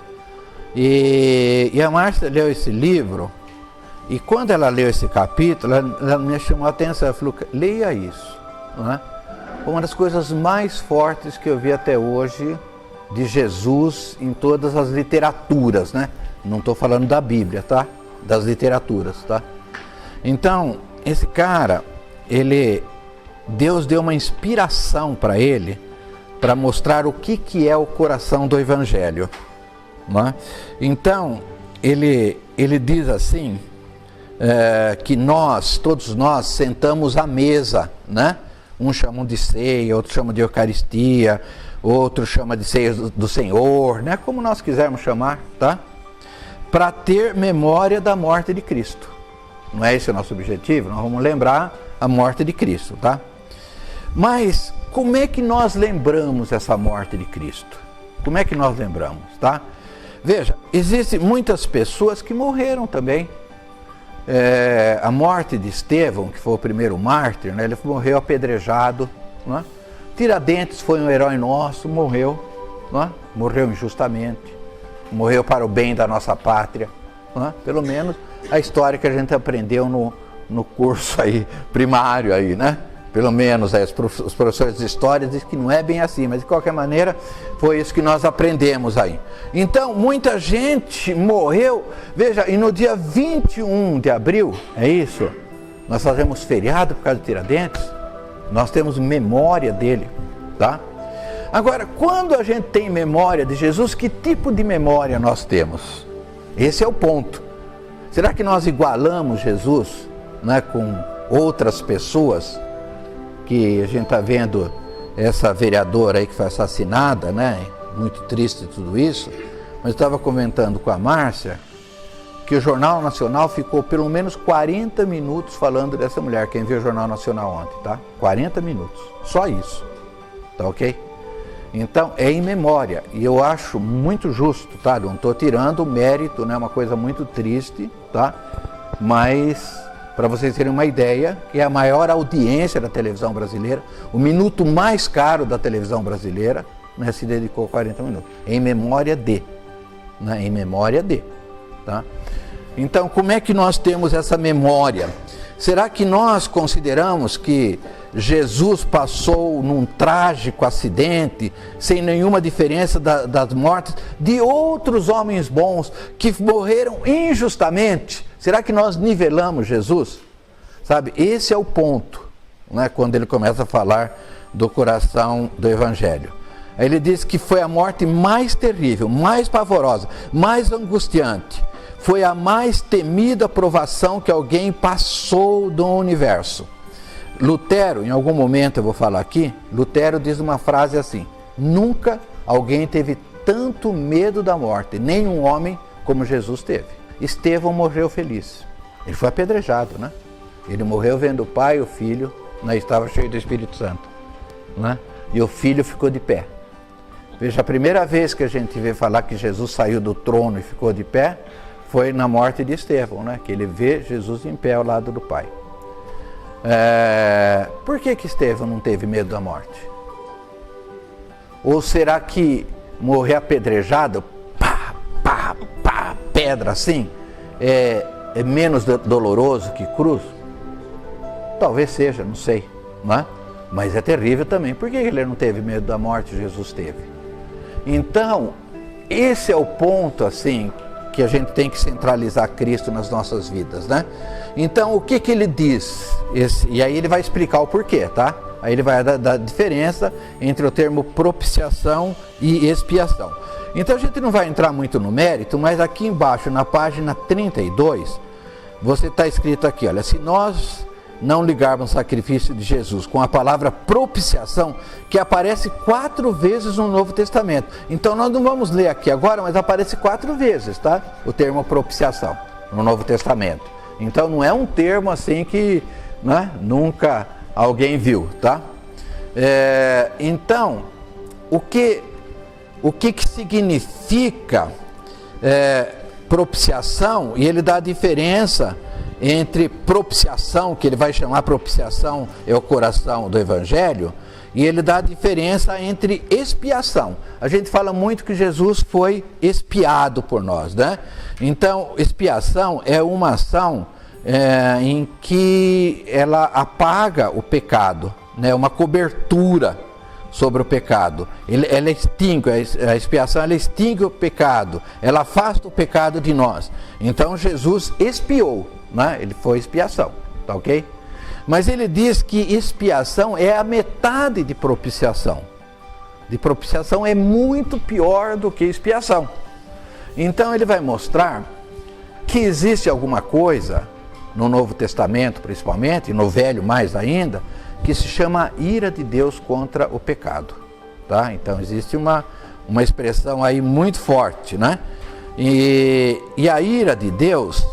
S1: e a Márcia leu esse livro, e quando ela leu esse capítulo, ela me chamou a atenção, ela falou, leia isso, não é? Uma das coisas mais fortes que eu vi até hoje de Jesus em todas as literaturas, né? Não estou falando da Bíblia, tá? Das literaturas, tá? Então, esse cara, Deus deu uma inspiração para ele, para mostrar o que é o coração do Evangelho, né? Então, ele diz assim, que todos nós sentamos à mesa, né? Uns chamam de ceia, outros chamam de Eucaristia, outros chamam de ceia do Senhor, né? Como nós quisermos chamar, tá? Para ter memória da morte de Cristo. Não é esse o nosso objetivo? Nós vamos lembrar a morte de Cristo, tá? Mas como é que nós lembramos essa morte de Cristo? Como é que nós lembramos, tá? Veja, existem muitas pessoas que morreram também. a morte de Estevão, que foi o primeiro mártir, né? Ele morreu apedrejado, né? Tiradentes foi um herói nosso, morreu, né? Morreu injustamente, morreu para o bem da nossa pátria, né? Pelo menos a história que a gente aprendeu no curso aí, primário aí, né? Pelo menos aí, os professores de história dizem que não é bem assim, mas de qualquer maneira foi isso que nós aprendemos aí. Então, muita gente morreu, veja, e no dia 21 de abril, é isso? Nós fazemos feriado por causa de Tiradentes, nós temos memória dele, tá? Agora, quando a gente tem memória de Jesus, que tipo de memória nós temos? Esse é o ponto. Será que nós igualamos Jesus, né, com outras pessoas? Que a gente está vendo essa vereadora aí que foi assassinada, né? Muito triste tudo isso. Mas estava comentando com a Márcia que o Jornal Nacional ficou pelo menos 40 minutos falando dessa mulher. Quem viu o Jornal Nacional ontem, tá? 40 minutos, só isso, tá ok? Então é em memória, e eu acho muito justo, tá? Não estou tirando o mérito, né? Uma coisa muito triste, tá? Mas para vocês terem uma ideia, que é a maior audiência da televisão brasileira, o minuto mais caro da televisão brasileira, né, se dedicou 40 minutos, em memória de, né, em memória de, tá? Então, como é que nós temos essa memória? Será que nós consideramos que Jesus passou num trágico acidente, sem nenhuma diferença das mortes de outros homens bons que morreram injustamente? Será que nós nivelamos Jesus? Sabe, esse é o ponto, né, quando ele começa a falar do coração do Evangelho. Aí ele diz que foi a morte mais terrível, mais pavorosa, mais angustiante. Foi a mais temida provação que alguém passou do universo. Lutero, em algum momento eu vou falar aqui, Lutero diz uma frase assim: nunca alguém teve tanto medo da morte, nenhum homem como Jesus teve. Estevão morreu feliz. Ele foi apedrejado, né? Ele morreu vendo o pai e o filho, né? Estava cheio do Espírito Santo, né? E o filho ficou de pé. Veja, a primeira vez que a gente vê falar que Jesus saiu do trono e ficou de pé foi na morte de Estevão, né? Que ele vê Jesus em pé ao lado do pai. Por que Estevão não teve medo da morte? Ou será que morrer apedrejado, pedra assim, é menos doloroso que cruz? Talvez seja, não sei, não é? Mas é terrível também. Por que ele não teve medo da morte? Jesus teve. Então, esse é o ponto assim que a gente tem que centralizar Cristo nas nossas vidas, né? Então, o que ele diz? E aí ele vai explicar o porquê, tá? Aí ele vai dar a diferença entre o termo propiciação e expiação. Então a gente não vai entrar muito no mérito, mas aqui embaixo, na página 32, você está escrito aqui, olha, se nós não ligarmos o sacrifício de Jesus com a palavra propiciação, que aparece 4 vezes no Novo Testamento. Então nós não vamos ler aqui agora, mas aparece 4 vezes, tá? O termo propiciação no Novo Testamento. Então não é um termo assim que, né, nunca alguém viu, tá? Então, o que significa propiciação? E ele dá a diferença entre propiciação, que ele vai chamar propiciação, é o coração do Evangelho, e ele dá a diferença entre expiação. A gente fala muito que Jesus foi expiado por nós, né? Então, expiação é uma ação em que ela apaga o pecado, né? Uma cobertura sobre o pecado. Ela extingue, a expiação ela extingue o pecado, ela afasta o pecado de nós. Então Jesus expiou, né? Ele foi expiação, tá ok? Mas ele diz que expiação é a metade de propiciação. De propiciação é muito pior do que expiação. Então ele vai mostrar que existe alguma coisa, no Novo Testamento principalmente, e no Velho mais ainda, que se chama ira de Deus contra o pecado, tá? Então existe uma expressão aí muito forte, né? E a ira de Deus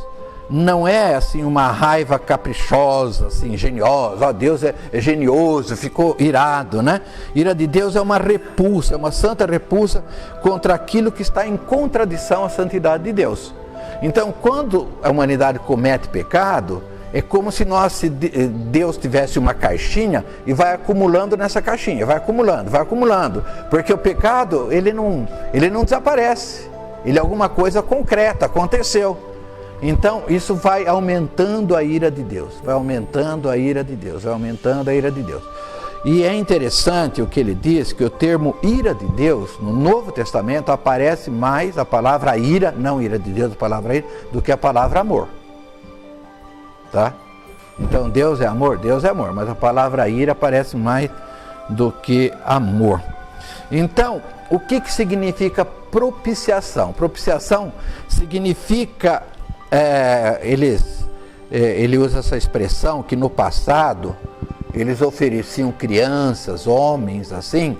S1: não é assim uma raiva caprichosa, assim, geniosa, ó, Deus é genioso, ficou irado, né? Ira de Deus é uma repulsa, é uma santa repulsa contra aquilo que está em contradição à santidade de Deus. Então, quando a humanidade comete pecado, é como se Deus tivesse uma caixinha e vai acumulando nessa caixinha, vai acumulando, porque o pecado, ele não desaparece, ele é alguma coisa concreta, aconteceu. Então, isso vai aumentando a ira de Deus, vai aumentando a ira de Deus. E é interessante o que ele diz, que o termo ira de Deus, no Novo Testamento, aparece mais a palavra ira, não ira de Deus, a palavra ira, do que a palavra amor. Tá? Então, Deus é amor, mas a palavra ira aparece mais do que amor. Então, o que significa propiciação? Propiciação significa, ele usa essa expressão que no passado eles ofereciam crianças, homens, assim,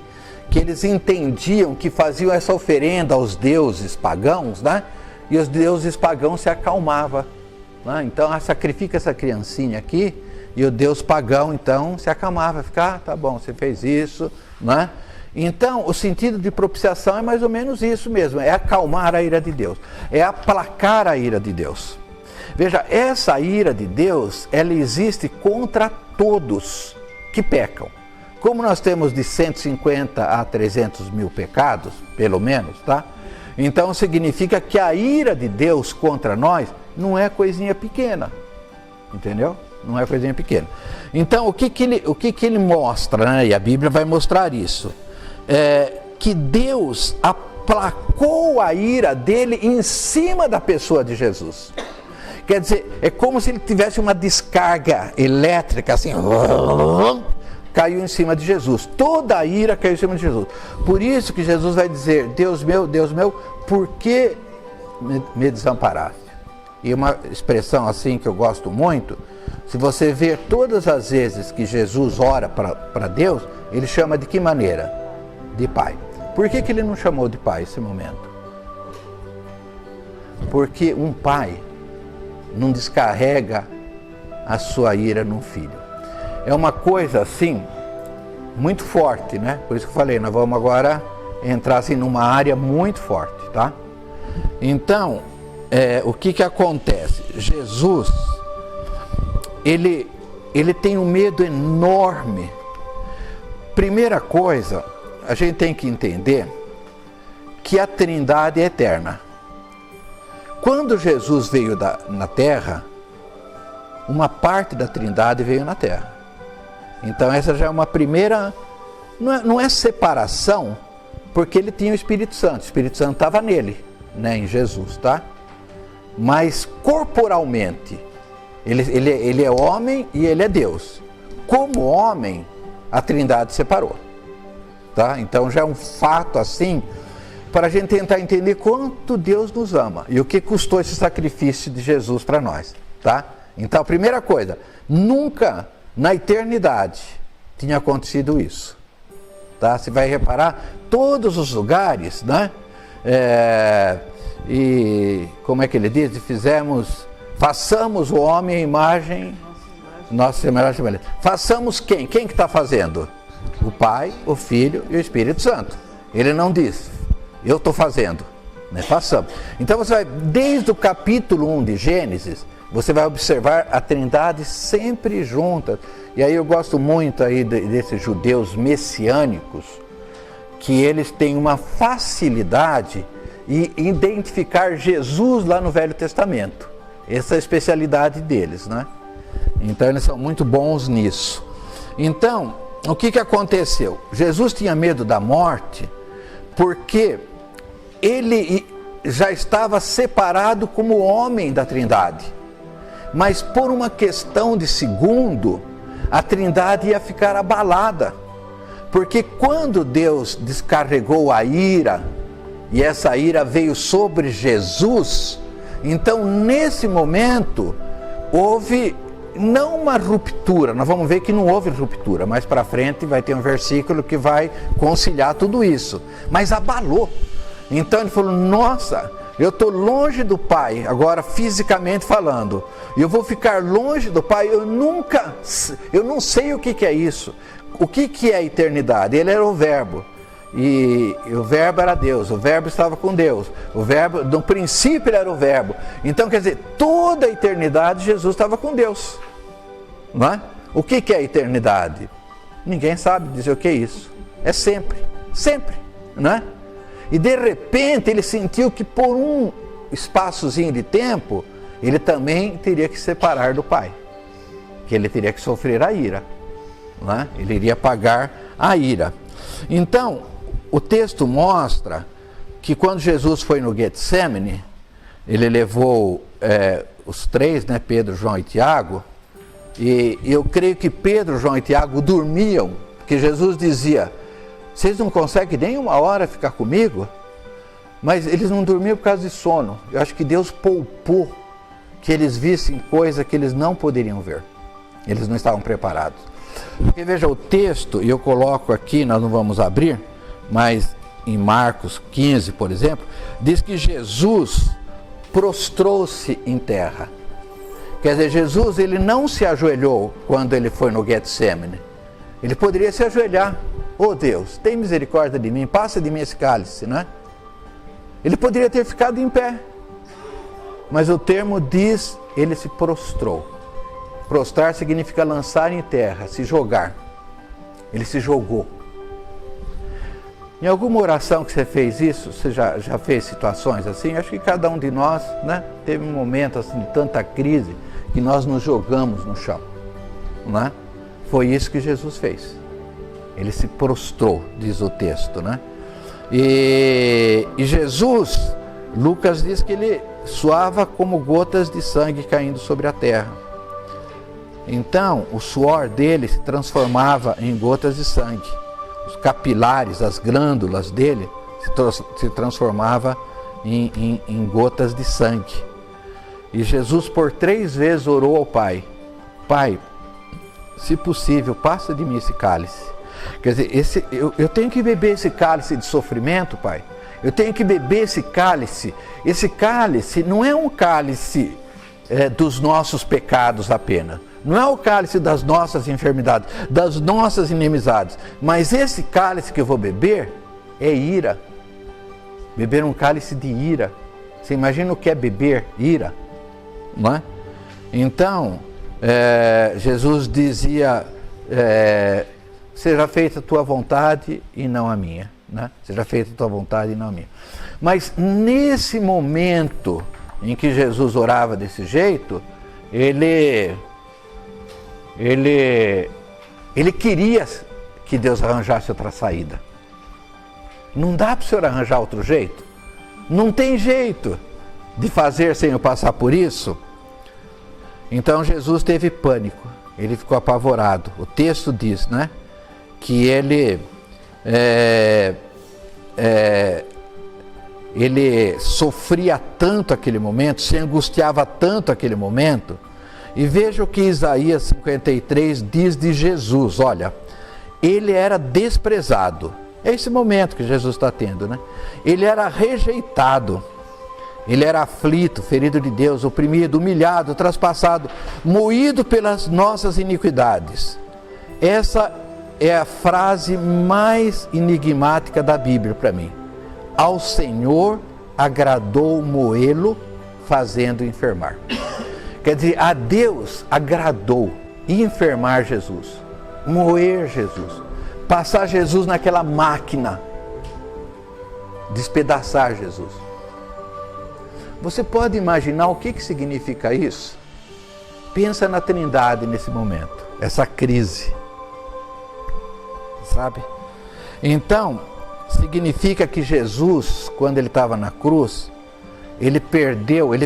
S1: que eles entendiam que faziam essa oferenda aos deuses pagãos, né? E os deuses pagãos se acalmavam. Né? Então, sacrifica essa criancinha aqui, e o deus pagão, então, se acalmava, fica, tá bom, você fez isso, né? Então, o sentido de propiciação é mais ou menos isso mesmo, é acalmar a ira de Deus, é aplacar a ira de Deus. Veja, essa ira de Deus, ela existe contra todos que pecam. Como nós temos de 150 a 300 mil pecados, pelo menos, tá? Então significa que a ira de Deus contra nós não é coisinha pequena, entendeu? Não é coisinha pequena. Então o que ele mostra, né? E a Bíblia vai mostrar isso, que Deus aplacou a ira dele em cima da pessoa de Jesus. Quer dizer, é como se ele tivesse uma descarga elétrica, assim, caiu em cima de Jesus. Toda a ira caiu em cima de Jesus. Por isso que Jesus vai dizer, Deus meu, por que me desamparaste? E uma expressão assim que eu gosto muito, se você ver todas as vezes que Jesus ora para Deus, ele chama de que maneira? De Pai. Por que ele não chamou de Pai nesse momento? Porque um pai não descarrega a sua ira no filho. É uma coisa assim, muito forte, né? Por isso que eu falei, nós vamos agora entrar assim numa área muito forte, tá? Então, o que acontece? Jesus, ele tem um medo enorme. Primeira coisa, a gente tem que entender que a Trindade é eterna. Quando Jesus veio na Terra, uma parte da Trindade veio na Terra. Então essa já é uma primeira, não é separação, porque ele tinha o Espírito Santo estava nele, né, em Jesus, tá? Mas corporalmente, ele é homem e ele é Deus. Como homem, a Trindade separou, tá? Então já é um fato assim, para a gente tentar entender quanto Deus nos ama e o que custou esse sacrifício de Jesus para nós, tá? Então, a primeira coisa, nunca na eternidade tinha acontecido isso, tá? Você vai reparar, todos os lugares, né? E como é que ele diz? Façamos o homem à imagem, nossa semelhança. Façamos quem? Quem que está fazendo? O Pai, o Filho e o Espírito Santo. Ele não diz, eu estou fazendo, né? Façamos. Então você vai, desde o capítulo 1 de Gênesis, você vai observar a Trindade sempre junta. E aí eu gosto muito aí desses judeus messiânicos, que eles têm uma facilidade em identificar Jesus lá no Velho Testamento. Essa é a especialidade deles, né? Então eles são muito bons nisso. Então, o que aconteceu? Jesus tinha medo da morte porque ele já estava separado como homem da Trindade. Mas por uma questão de segundo, a Trindade ia ficar abalada. Porque quando Deus descarregou a ira, e essa ira veio sobre Jesus, então nesse momento houve não uma ruptura, nós vamos ver que não houve ruptura, mais para frente vai ter um versículo que vai conciliar tudo isso, mas abalou. Então ele falou, nossa, eu estou longe do Pai, agora fisicamente falando, eu vou ficar longe do Pai, eu não sei o que é isso, o que é a eternidade, ele era o verbo, E o verbo era Deus, o verbo estava com Deus, o verbo, no princípio ele era o verbo. Então, quer dizer, toda a eternidade Jesus estava com Deus, não é? O que é a eternidade? Ninguém sabe dizer o que é isso. É sempre, sempre, não é? E de repente ele sentiu que por um espaçozinho de tempo, ele também teria que se separar do Pai, que ele teria que sofrer a ira, não é? Ele iria pagar a ira. Então, o texto mostra que quando Jesus foi no Getsemane, ele levou os três, né, Pedro, João e Tiago, e eu creio que Pedro, João e Tiago dormiam, porque Jesus dizia, vocês não conseguem nem uma hora ficar comigo? Mas eles não dormiam por causa de sono. Eu acho que Deus poupou que eles vissem coisa que eles não poderiam ver. Eles não estavam preparados. Porque veja o texto, e eu coloco aqui, nós não vamos abrir, mas em Marcos 15, por exemplo, diz que Jesus prostrou-se em terra. Quer dizer, Jesus ele não se ajoelhou quando ele foi no Getsemane. Ele poderia se ajoelhar. Oh Deus, tem misericórdia de mim, passa de mim esse cálice, não é? Ele poderia ter ficado em pé. Mas o termo diz, ele se prostrou. Prostrar significa lançar em terra, se jogar. Ele se jogou. Em alguma oração que você fez isso, você já fez situações assim? Acho que cada um de nós, né, teve um momento assim, de tanta crise que nós nos jogamos no chão, não é? Foi isso que Jesus fez. Ele se prostrou, diz o texto, né? E Jesus, Lucas diz que ele suava como gotas de sangue caindo sobre a terra. Então, o suor dele se transformava em gotas de sangue. Os capilares, as glândulas dele se transformava em gotas de sangue. E Jesus por 3 vezes orou ao Pai. Pai, se possível, passa de mim esse cálice. Quer dizer, eu tenho que beber esse cálice de sofrimento, Pai. Eu tenho que beber esse cálice. Esse cálice não é um cálice dos nossos pecados apenas. Não é o cálice das nossas enfermidades, das nossas inimizades. Mas esse cálice que eu vou beber é ira. Beber um cálice de ira. Você imagina o que é beber ira? Não é? Então, Jesus dizia, seja feita a tua vontade e não a minha. Né? Seja feita a tua vontade e não a minha. Mas nesse momento em que Jesus orava desse jeito, ele queria que Deus arranjasse outra saída. Não dá para o senhor arranjar outro jeito? Não tem jeito de fazer sem eu passar por isso? Então Jesus teve pânico, ele ficou apavorado. O texto diz, né, que ele sofria tanto aquele momento, se angustiava tanto aquele momento. E veja o que Isaías 53 diz de Jesus. Olha, ele era desprezado. É esse momento que Jesus está tendo, né? Ele era rejeitado. Ele era aflito, ferido de Deus, oprimido, humilhado, traspassado, moído pelas nossas iniquidades. Essa é a frase mais enigmática da Bíblia para mim. Ao Senhor agradou moê-lo, fazendo enfermar. Quer dizer, a Deus agradou enfermar Jesus, moer Jesus, passar Jesus naquela máquina, despedaçar Jesus. Você pode imaginar o que significa isso? Pensa na Trindade nesse momento, essa crise, sabe? Então, significa que Jesus, quando ele estava na cruz, ele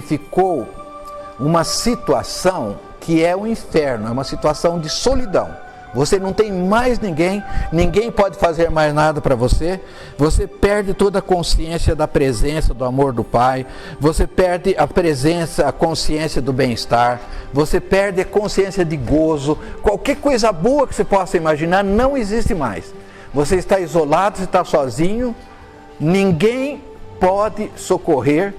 S1: ficou uma situação que é o inferno, é uma situação de solidão. Você não tem mais ninguém pode fazer mais nada para você, você perde toda a consciência da presença, do amor do Pai, você perde a presença, a consciência do bem-estar, você perde a consciência de gozo, qualquer coisa boa que você possa imaginar não existe mais. Você está isolado, você está sozinho, ninguém pode socorrer.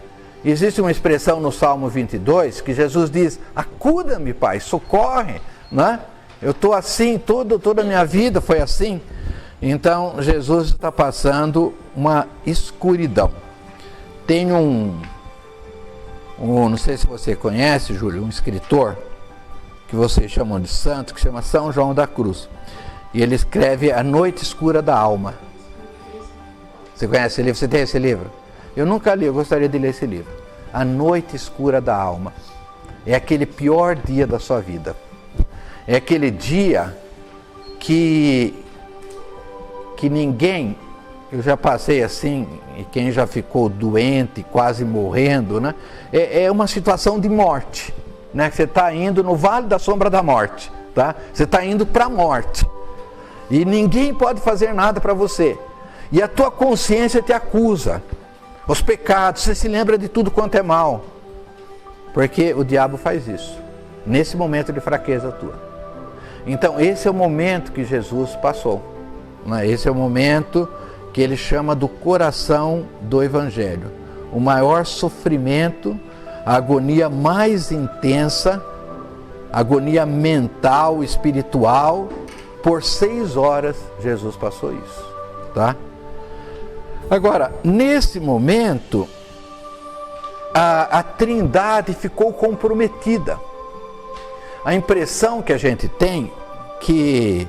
S1: Existe uma expressão no Salmo 22 que Jesus diz, acuda-me, Pai, socorre, né? Eu estou assim, toda a minha vida foi assim. Então, Jesus está passando uma escuridão. Tem não sei se você conhece, Júlio, um escritor que vocês chamam de santo, que chama São João da Cruz. E ele escreve A Noite Escura da Alma. Você conhece esse livro? Você tem esse livro? Eu nunca li, eu gostaria de ler esse livro. A Noite Escura da Alma. É aquele pior dia da sua vida. É aquele dia que ninguém, eu já passei assim, e quem já ficou doente, quase morrendo, né? É uma situação de morte, né? Você está indo no vale da sombra da morte, tá? Você está indo para a morte. E ninguém pode fazer nada para você. E a tua consciência te acusa. Os pecados, você se lembra de tudo quanto é mal. Porque o diabo faz isso. Nesse momento de fraqueza tua. Então, esse é o momento que Jesus passou. Né? Esse é o momento que ele chama do coração do Evangelho. O maior sofrimento, a agonia mais intensa, a agonia mental, espiritual. Por 6 horas, Jesus passou isso. Tá? Agora, nesse momento, a Trindade ficou comprometida. A impressão que a gente tem que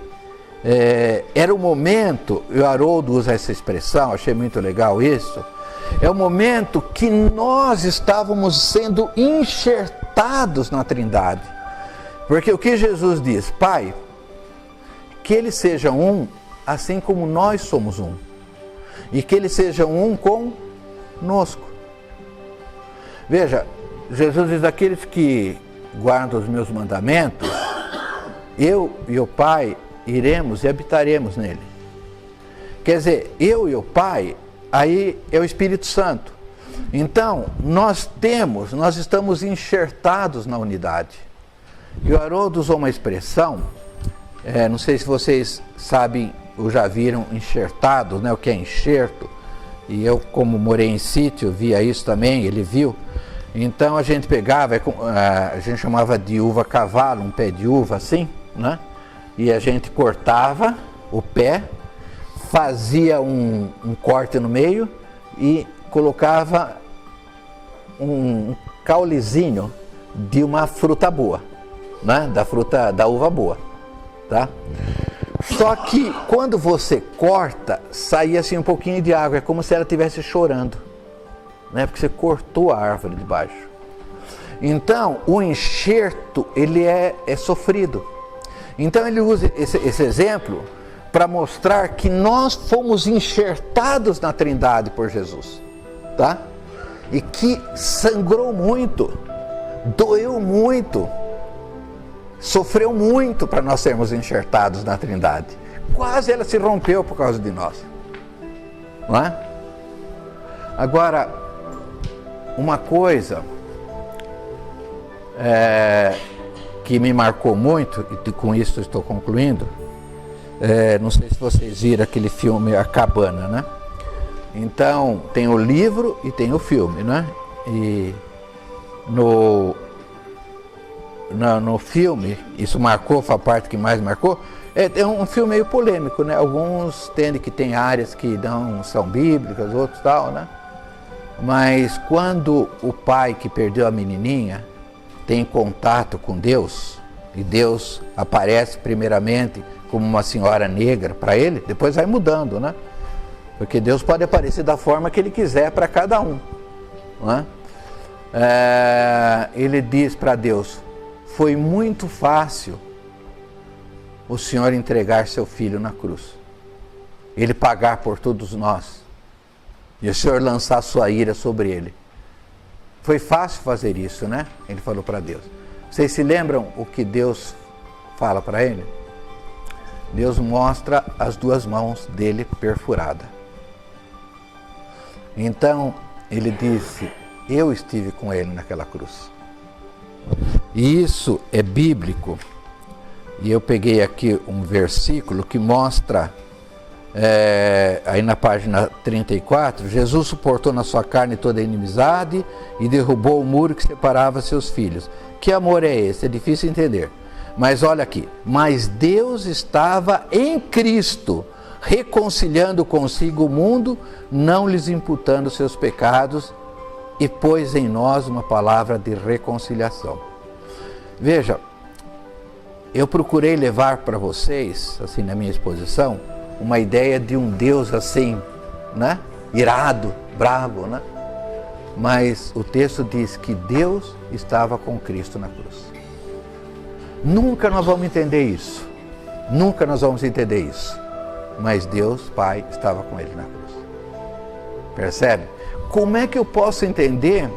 S1: era o momento, e o Haroldo usa essa expressão, achei muito legal isso, é o momento que nós estávamos sendo enxertados na Trindade. Porque o que Jesus diz? Pai, que eles sejam um, assim como nós somos um. E que eles sejam um conosco. Veja, Jesus diz, aqueles que guardam os meus mandamentos, eu e o Pai iremos e habitaremos nele. Quer dizer, eu e o Pai, aí é o Espírito Santo. Então, nós estamos enxertados na unidade. E o Haroldo usou uma expressão, não sei se vocês sabem ou já viram enxertados, né, o que é enxerto. E eu, como morei em sítio, via isso também, ele viu. Então a gente pegava, a gente chamava de uva cavalo, um pé de uva assim, né? E a gente cortava o pé, fazia um corte no meio e colocava um caulezinho de uma fruta boa, né? Da uva boa, tá? Só que quando você corta, saía assim um pouquinho de água, é como se ela estivesse chorando, né? Porque você cortou a árvore de baixo. Então, o enxerto, ele é sofrido. Então, ele usa esse exemplo para mostrar que nós fomos enxertados na Trindade por Jesus, tá? E que sangrou muito, doeu muito, sofreu muito para nós sermos enxertados na Trindade. Quase ela se rompeu por causa de nós, não é? Agora, uma coisa que me marcou muito, e com isso estou concluindo, não sei se vocês viram aquele filme A Cabana, né? Então, tem o livro e tem o filme, né? E no filme, isso marcou, foi a parte que mais marcou, é um filme meio polêmico, né? Alguns entendem que tem áreas que não são bíblicas, outros tal, né? Mas quando o pai que perdeu a menininha tem contato com Deus, e Deus aparece primeiramente como uma senhora negra para ele, depois vai mudando, né? Porque Deus pode aparecer da forma que ele quiser para cada um, né? Ele diz para Deus, foi muito fácil o Senhor entregar seu filho na cruz, ele pagar por todos nós, e o Senhor lançar sua ira sobre ele. Foi fácil fazer isso, né? Ele falou para Deus. Vocês se lembram o que Deus fala para ele? Deus mostra as 2 mãos dele perfuradas. Então, ele disse, eu estive com ele naquela cruz. E isso é bíblico. E eu peguei aqui um versículo que mostra, aí na página 34, Jesus suportou na sua carne toda a inimizade e derrubou o muro que separava seus filhos. Que amor é esse? É difícil entender. Mas olha aqui, mas Deus estava em Cristo, reconciliando consigo o mundo, não lhes imputando seus pecados, e pôs em nós uma palavra de reconciliação. Veja, eu procurei levar para vocês, assim na minha exposição, uma ideia de um Deus assim, né? Irado, bravo, né? Mas o texto diz que Deus estava com Cristo na cruz. Nunca nós vamos entender isso. Nunca nós vamos entender isso. Mas Deus, Pai, estava com ele na cruz. Percebe? Como é que eu posso entender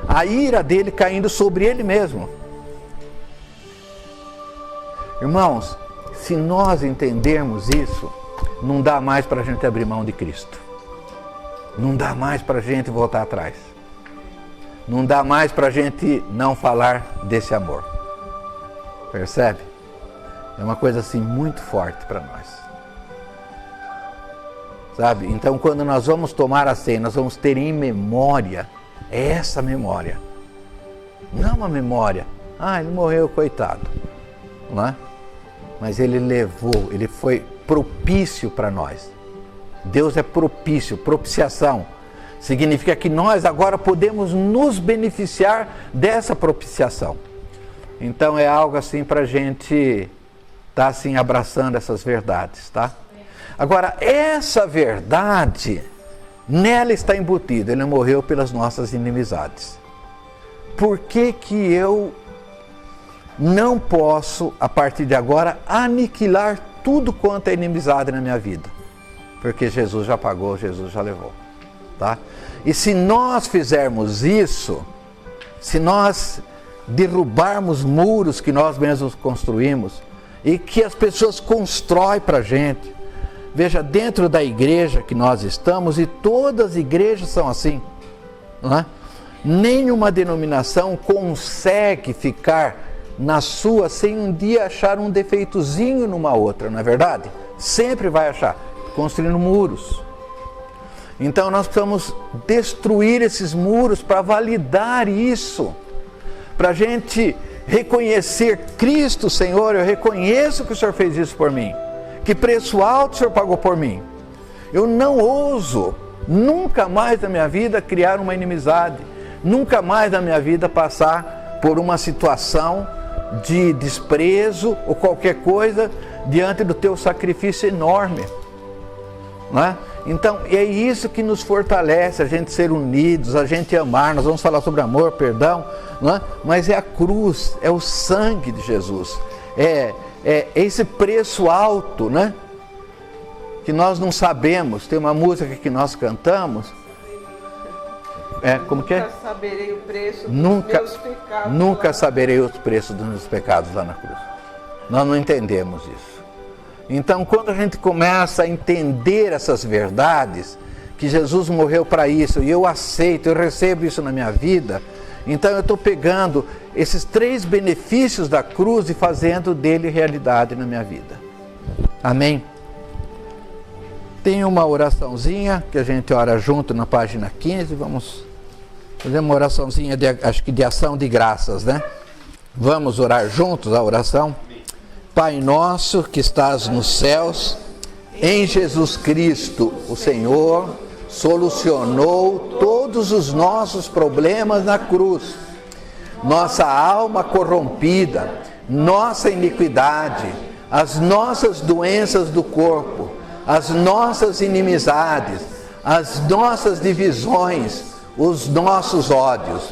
S1: a ira dele caindo sobre ele mesmo? Irmãos, se nós entendermos isso, não dá mais para a gente abrir mão de Cristo. Não dá mais para a gente voltar atrás. Não dá mais para a gente não falar desse amor. Percebe? É uma coisa assim muito forte para nós. Sabe? Então, quando nós vamos tomar a ceia, nós vamos ter em memória essa memória. Não uma memória, ele morreu, coitado. Não é? Mas ele levou, ele foi propício para nós. Deus é propício, propiciação. Significa que nós agora podemos nos beneficiar dessa propiciação. Então é algo assim para a gente estar assim abraçando essas verdades, tá? Agora, essa verdade, nela está embutida. Ele morreu pelas nossas inimizades. Por que que eu não posso, a partir de agora, aniquilar tudo quanto é inimizade na minha vida? Porque Jesus já pagou, Jesus já levou, tá? E se nós fizermos isso, se nós derrubarmos muros que nós mesmos construímos e que as pessoas constroem para a gente, veja, dentro da igreja que nós estamos, e todas as igrejas são assim, não é? Nenhuma denominação consegue ficar na sua sem um dia achar um defeitozinho numa outra, não é verdade? Sempre vai achar, construindo muros. Então nós precisamos destruir esses muros para validar isso, para a gente reconhecer Cristo, Senhor, eu reconheço que o Senhor fez isso por mim, que preço alto o Senhor pagou por mim. Eu não ouso, nunca mais na minha vida, criar uma inimizade, nunca mais na minha vida passar por uma situação de desprezo ou qualquer coisa diante do teu sacrifício enorme, não é? Então é isso que nos fortalece, a gente ser unidos, a gente amar. Nós vamos falar sobre amor, perdão, não é? Mas é a cruz, é o sangue de Jesus, é esse preço alto, né? Que nós não sabemos. Tem uma música que nós cantamos, como que é?
S2: Nunca saberei o preço dos
S1: Nunca
S2: meus pecados.
S1: Nunca saberei os preços dos meus pecados lá na cruz. Nós não entendemos isso. Então, quando a gente começa a entender essas verdades, que Jesus morreu para isso, e eu aceito, eu recebo isso na minha vida, então eu estou pegando esses 3 benefícios da cruz e fazendo dele realidade na minha vida. Amém? Tem uma oraçãozinha que a gente ora junto na página 15, vamos fazer uma oraçãozinha de ação de graças, né? Vamos orar juntos a oração? Pai nosso que estás nos céus, em Jesus Cristo, o Senhor, solucionou todos os nossos problemas na cruz. Nossa alma corrompida, nossa iniquidade, as nossas doenças do corpo, as nossas inimizades, as nossas divisões, os nossos ódios.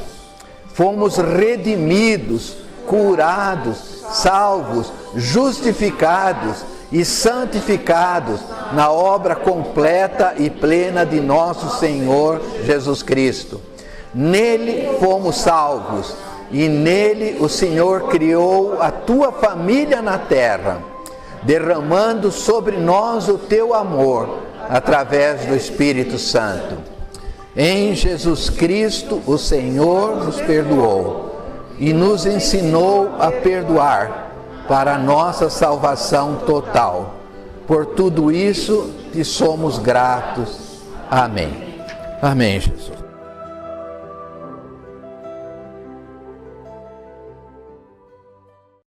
S1: Fomos redimidos, curados, salvos, justificados e santificados na obra completa e plena de nosso Senhor Jesus Cristo. Nele fomos salvos e nele o Senhor criou a tua família na terra, derramando sobre nós o teu amor através do Espírito Santo. Em Jesus Cristo o Senhor nos perdoou e nos ensinou a perdoar para a nossa salvação total. Por tudo isso te somos gratos. Amém. Amém, Jesus.